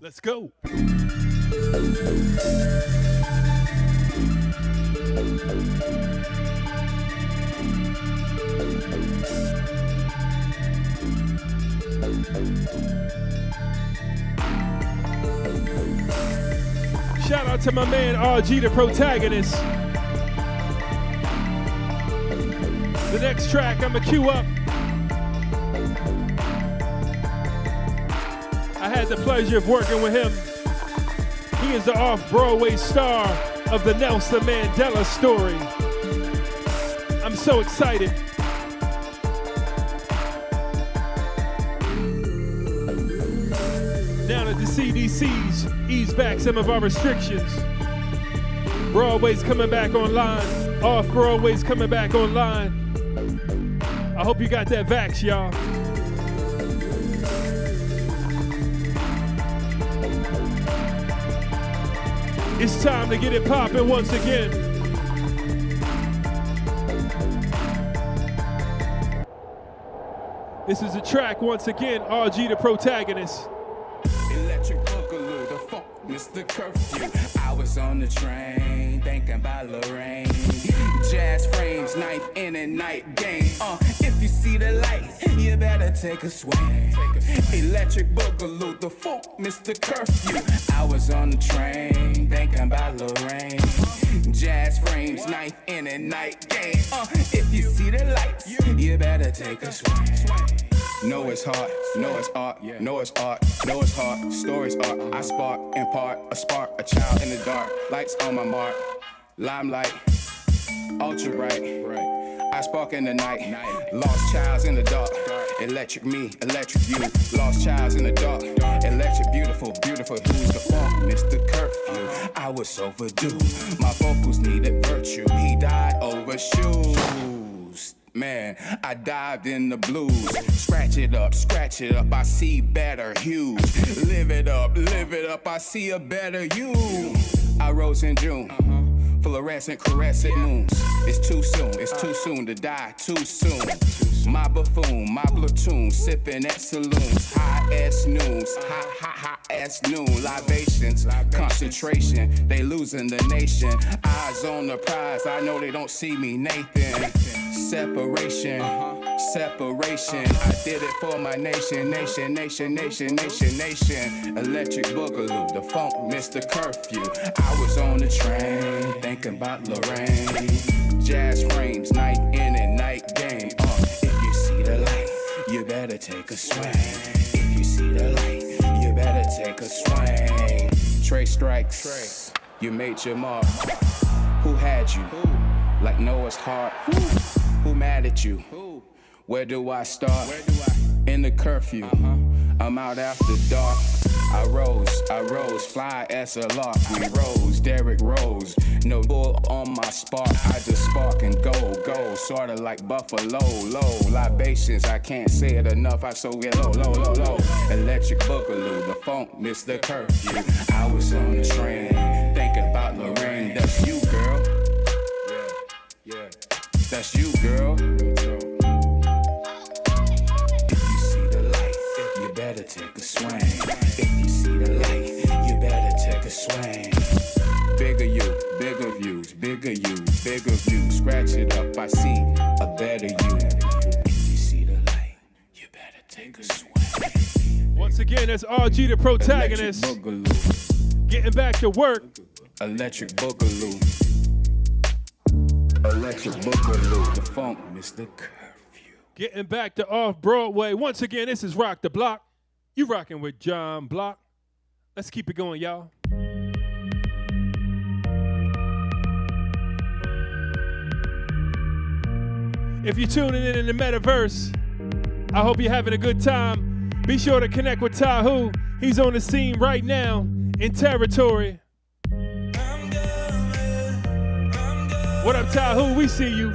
Let's go. Shout out to my man RG, the protagonist. The next track I'ma cue up. I had the pleasure of working with him. He is the off-Broadway star of the Nelson Mandela story. I'm so excited. Now that the CDC's eased back some of our restrictions, Broadway's coming back online, off-Broadway's coming back online. I hope you got that vax, y'all. It's time to get it poppin' once again. This is a track once again, RG the protagonist. Electric boogaloo, the funk, Mr. Curfew. I was on the train, thinking about Lorraine. Jazz frames, night in and night game. If you see the lights, you better take a swing. Electric boogaloo, the funk, Mr. Curfew. I was on the train, thinking about Lorraine. Jazz frames, night in and night game. If you see the lights, you better take a swing. Know it's hard, know it's art, know it's art, know it's hard, stories art. I spark, impart, a spark, a child in the dark. Lights on my mark, limelight, ultra bright. I spark in the night, lost childs in the dark. Electric me, electric you, lost childs in the dark. Electric beautiful, beautiful, who's the funk, Mr. Curfew. I was overdue, my vocals needed virtue. He died over shoes. Man, I dived in the blues. Scratch it up, I see better hues. Live it up, I see a better you. I rose in June, fluorescent, caressing moons. It's too soon to die too soon. My buffoon, my platoon, sipping at saloons. High ass noons, high ass noon. Libations, concentration, they losing the nation. Eyes on the prize, I know they don't see me, Nathan. Separation, separation. I did it for my nation. Electric boogaloo, the funk, Mr. Curfew. I was on the train, thinking about Lorraine. Jazz frames, night in and night game. If you see the light, you better take a swing. If you see the light, you better take a swing. Trey strikes, you made your mark. Who had you? Like Noah's heart. Who mad at you? Where do I start? In the curfew. I'm out after dark. I rose, fly as a lark. We rose, Derrick Rose. No bull on my spark. I just spark and go. Sorta like Buffalo, low. Libations, I can't say it enough. I so get low. Electric boogaloo, the funk, missed the curfew. I was on the train, thinking about Lorraine. That's you, girl. Yeah. That's you, girl. Better take a swing. If you see the light, you better take a swing. Bigger you, bigger views, bigger you, bigger views. Scratch it up, I see a better you. If you see the light, you better take a swing. Once again, that's RG the protagonist. Getting back to work. Electric boogaloo. Electric boogaloo. The funk, Mr. Curfew. Getting back to off Broadway. Once again, this is Rock the Block. You rocking with John Block. Let's keep it going, y'all. If you're tuning in the metaverse, I hope you're having a good time. Be sure to connect with Tahu. He's on the scene right now in territory. What up, Tahu? We see you.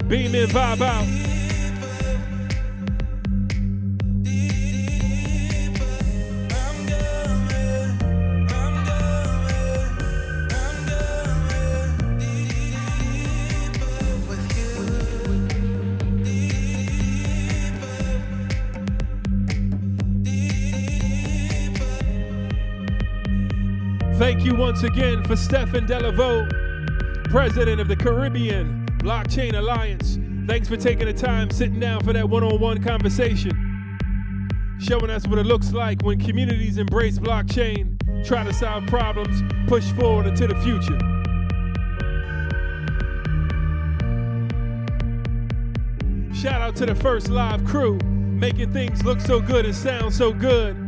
Beam in, vibe out. Thank you once again for Stefen Deleveaux, President of the Caribbean Blockchain Alliance. Thanks for taking the time, sitting down for that one-on-one conversation. Showing us what it looks like when communities embrace blockchain, try to solve problems, push forward into the future. Shout out to the First Live crew, making things look so good and sound so good.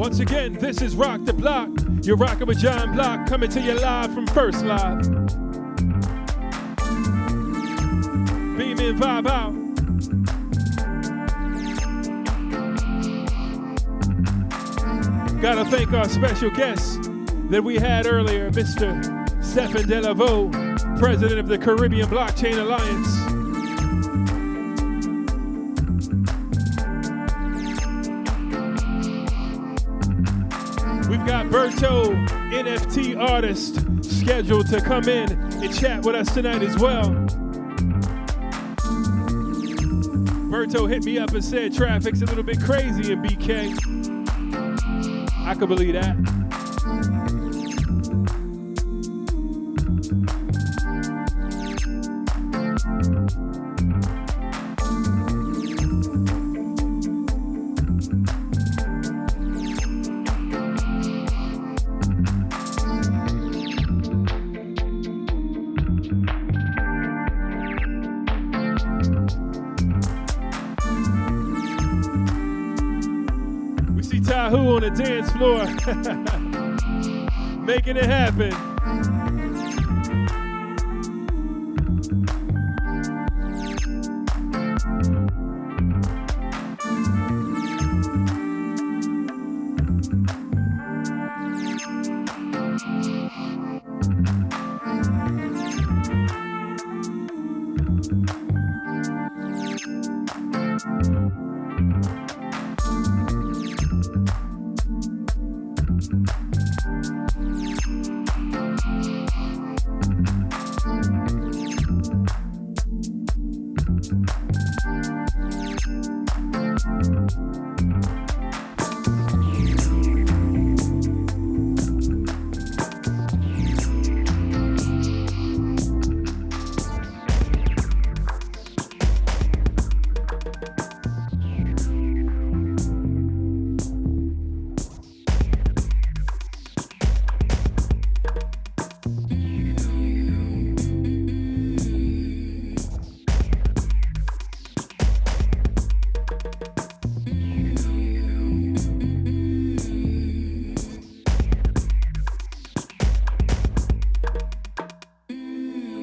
Once again, this is Rock the Block. You're rocking with John Block, coming to you live from First Live. Beam in, vibe out. Gotta thank our special guest that we had earlier, Mr. Stefen Deleveaux, president of the Caribbean Blockchain Alliance. We've got Berto, NFT artist, scheduled to come in and chat with us tonight as well. Berto hit me up and said traffic's a little bit crazy in BK. I could believe that. Who on the dance floor making it happen.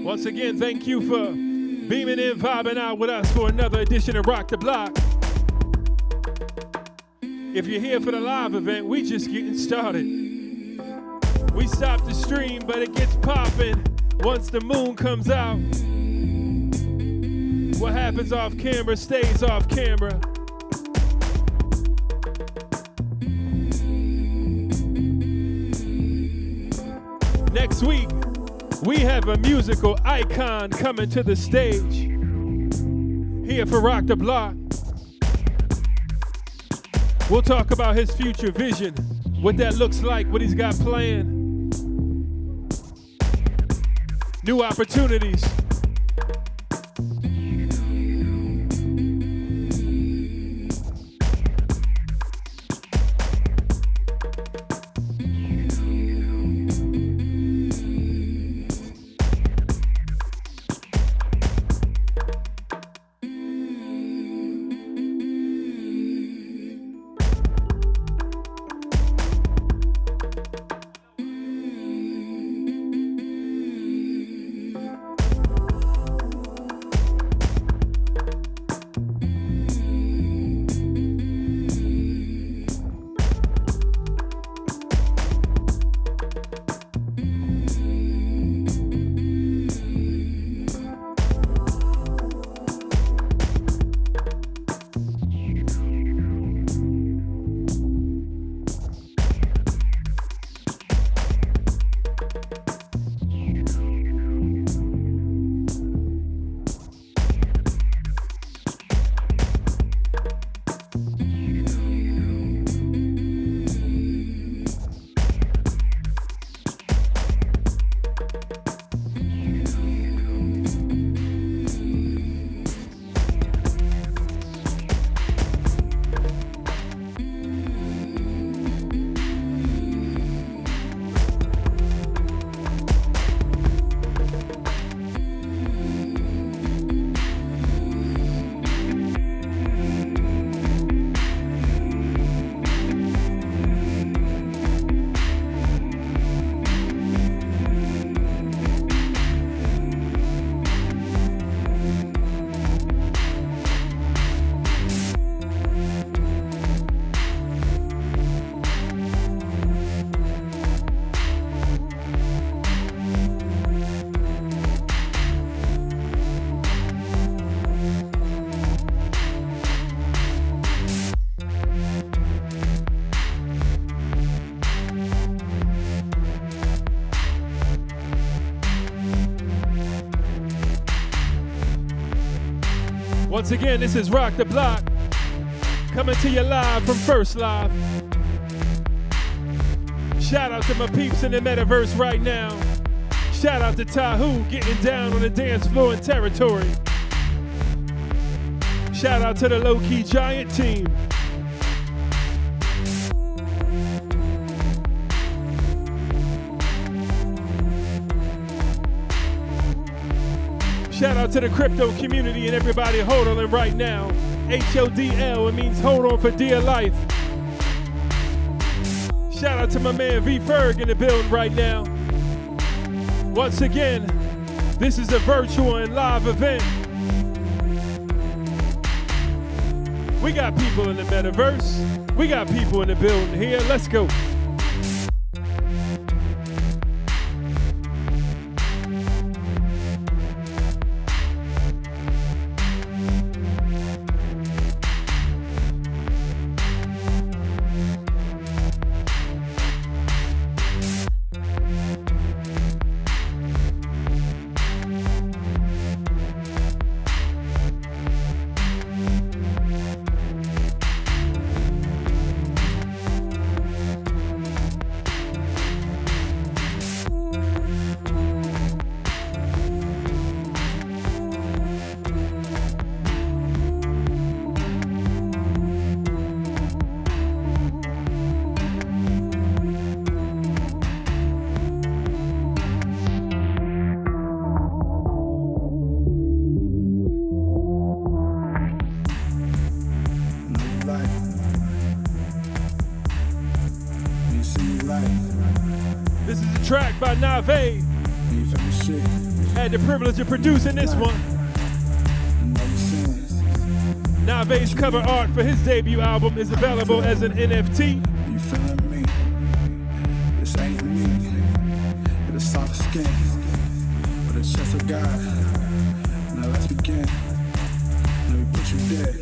Once again, thank you for beaming in, vibing out with us for another edition of Rock the Block. If you're here for the live event, we just getting started. We stopped the stream, but it gets popping once the moon comes out. What happens off camera stays off camera. Next week, we have a musical icon coming to the stage here for Rock the Block. We'll talk about his future vision, what that looks like, what he's got planned, new opportunities. Once again, this is Rock the Block, coming to you live from First Live. Shout out to my peeps in the metaverse right now. Shout out to Tahu getting down on the dance floor in territory. Shout out to the Low Key Giant team. Shout out to the crypto community and everybody hodling right now. HODL, it means hold on for dear life. Shout out to my man V Ferg in the building right now. Once again, this is a virtual and live event. We got people in the metaverse. We got people in the building here. Let's go. This is a track by Nave. Had the privilege of producing this one. Nave's cover art for his debut album is available as an NFT. You feeling me? This ain't me. It's a soft skin, but it's just a God. Now let's begin. Let me put you there.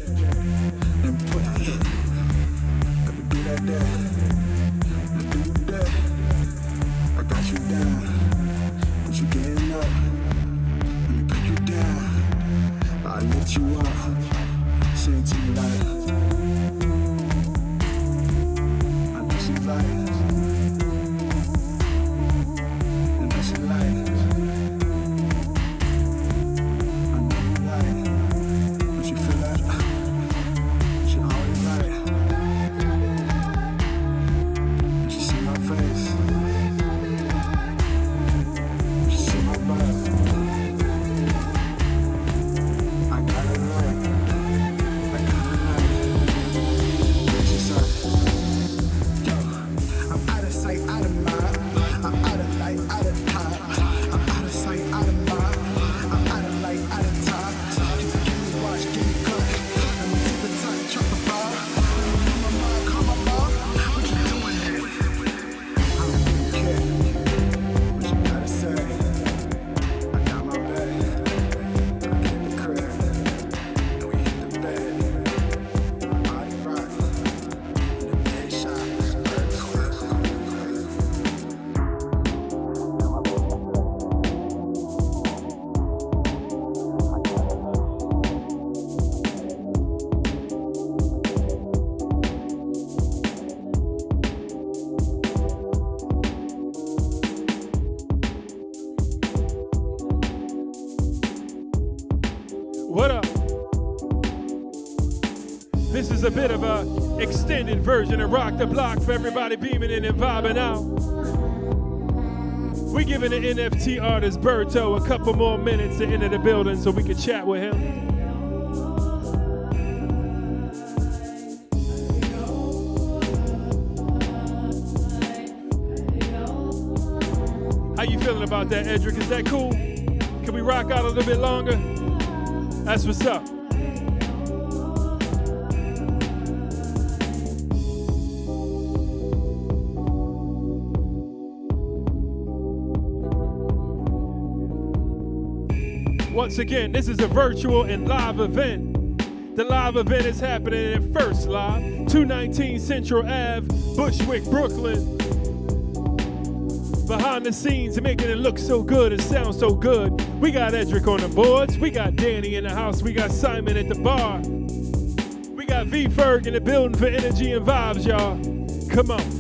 Let me put you here. Let me do that there. Let me do you there. I got you down, but you getting up. Let me pick you down. I lift you up. Say it to me like I know she like I know she like I know you like but you feel that she always like she see my face, she see my body. I got it right. What up? This is a bit of a extended version of Rock the Block for everybody beaming in and vibing out. We giving the NFT artist Berto a couple more minutes to enter the building so we can chat with him. How you feeling about that, Edric? Is that cool? Can we rock out a little bit longer? That's what's up. Once again, this is a virtual and live event. The live event is happening at First Live, 219 Central Ave, Bushwick, Brooklyn. Behind the scenes, making it look so good and sound so good. We got Edric on the boards, we got Danny in the house, we got Simon at the bar. We got V-Ferg in the building for energy and vibes, y'all. Come on.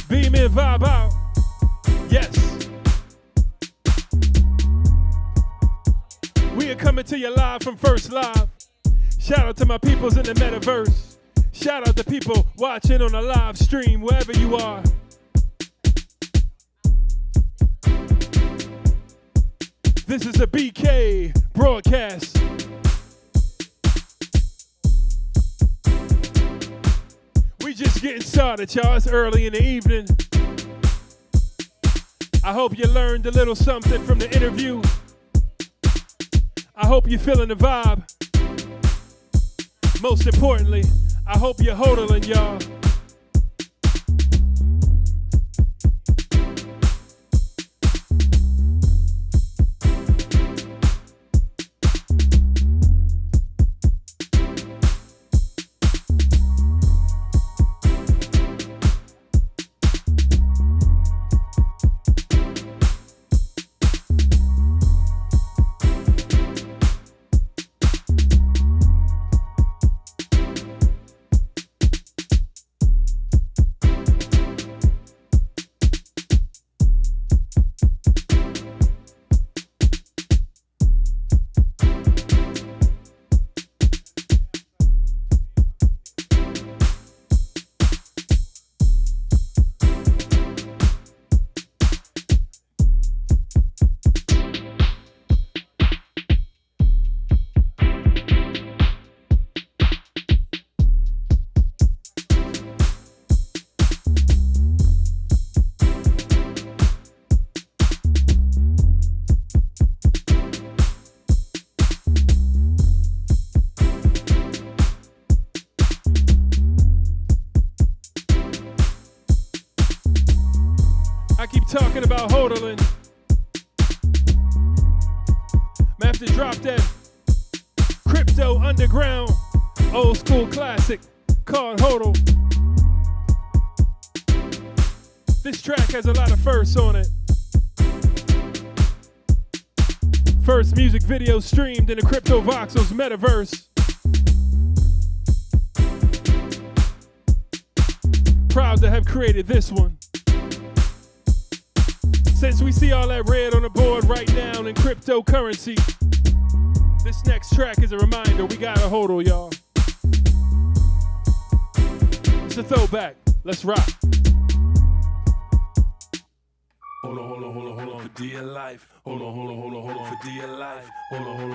Beam in, vibe out. Yes. We are coming to you live from First Live. Shout out to my peoples in the metaverse. Shout out to people watching on a live stream, wherever you are. This is a BK broadcast. We just getting started, y'all. It's early in the evening. I hope you learned a little something from the interview. I hope you're feeling the vibe. Most importantly, I hope you're hodling, y'all. Talking about hodling. I have to drop that crypto underground old school classic called Hodl. This track has a lot of firsts on it. First music video streamed in the Crypto Voxels metaverse. Proud to have created this one. Since we see all that red on the board right now in cryptocurrency, this next track is a reminder we got a hodl, y'all. It's a throwback. Let's rock. Hold on for dear life. Hold on for dear life. Hold on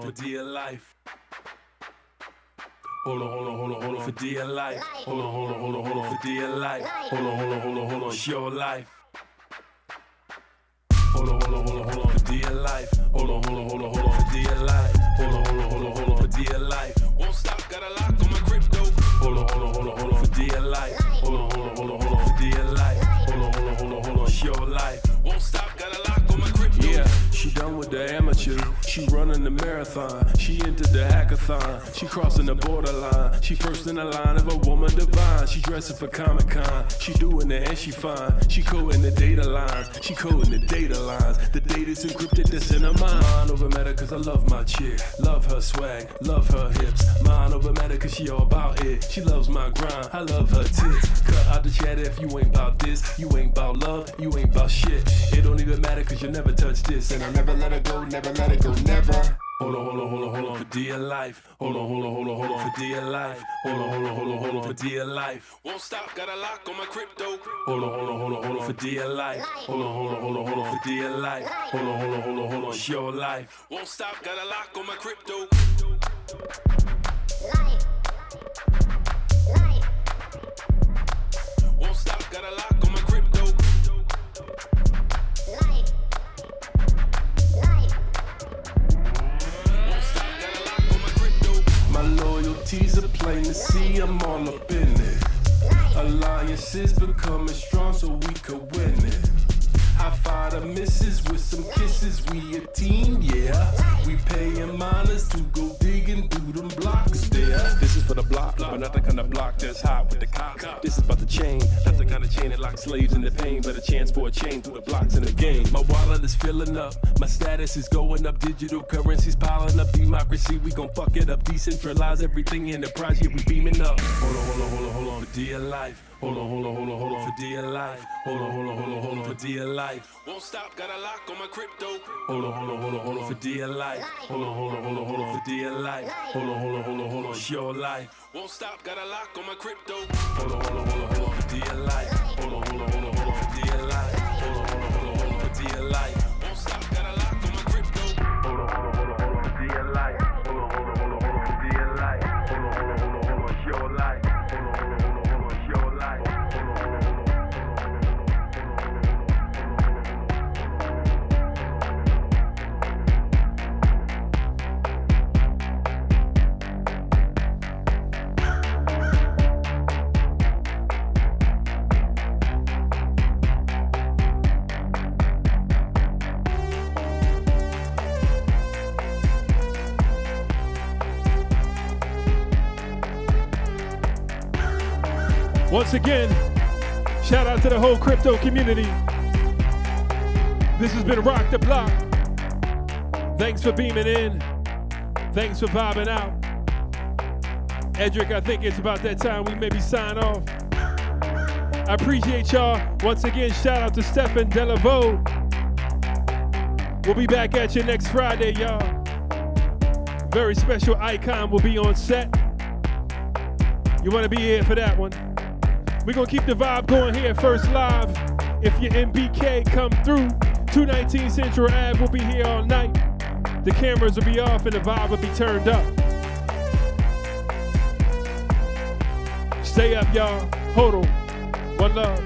for dear life. Hold on for dear life. Hold on for dear life. Hold on, it's your life. Hold on for dear life. Hold on for dear life. Hold on for dear life. Won't stop, got a lock on my crypto. Hold on for dear life. Hold on for dear life. Hold on, it's your life. Won't stop, got a lock on my crypto. Yeah, she done with the amateur. She running the marathon. She entered the hackathon. She crossing the borderline. She first in the line of a woman divine. She dressing for Comic-Con. She doing it and she fine. She coding the data lines. She coding the data lines. The data's encrypted, that's in her mind. Mind over matter cause I love my chick. Love her swag, love her hips. Mind over matter cause she all about it. She loves my grind, I love her tits. Cut out the chat if you ain't about this. You ain't about love, you ain't about shit. It don't even matter cause you never touch this. And I'll never let her go, never let it go, never. Hold on for dear life. Hold on for dear life. Hold on for dear life. Won't stop, got a lock on my crypto. Hold on for dear life. Hold on for dear life. Hold on, it's your life. Won't stop, got a lock on my crypto. Won't stop, got a lock on my crypto. My loyalties are plain to see, I'm all up in it. Alliances becoming strong so we could win it. High five the misses with some kisses, we a team, yeah. We paying miners to go digging through them blocks there. This is for the block, but not the kind of block that's hot with the cops. This is about the chain, not the kind of chain that locks slaves in the pain, but a chance for a chain through the blocks in the game. My wallet is filling up, my status is going up, digital currencies piling up, democracy, we gon' fuck it up, decentralize everything in the project, we beaming up. Hold on for dear life. Hold on for dear life. Hold on for dear life. Won't stop, got a lock on my crypto. Hold on for dear life. Hold on for dear life. Hold on, it's your life. Won't stop, got a lock on my crypto. Hold on for dear life. Hold on for dear life. Hold on for dear life. Won't stop, got a lock on my crypto. Hold on for dear life. Hold on for dear life. Hold on, it's your life. Once again, shout out to the whole crypto community. This has been Rock the Block. Thanks for beaming in. Thanks for vibing out. Edric, I think it's about that time we maybe sign off. I appreciate y'all. Once again, shout out to Stefen, Deleveaux. We'll be back at you next Friday, y'all. Very special icon will be on set. You want to be here for that one. We're going to keep the vibe going here at First Live. If you're in BK, come through. 219 Central Ave will be here all night. The cameras will be off and the vibe will be turned up. Stay up, y'all. Hodl. One love.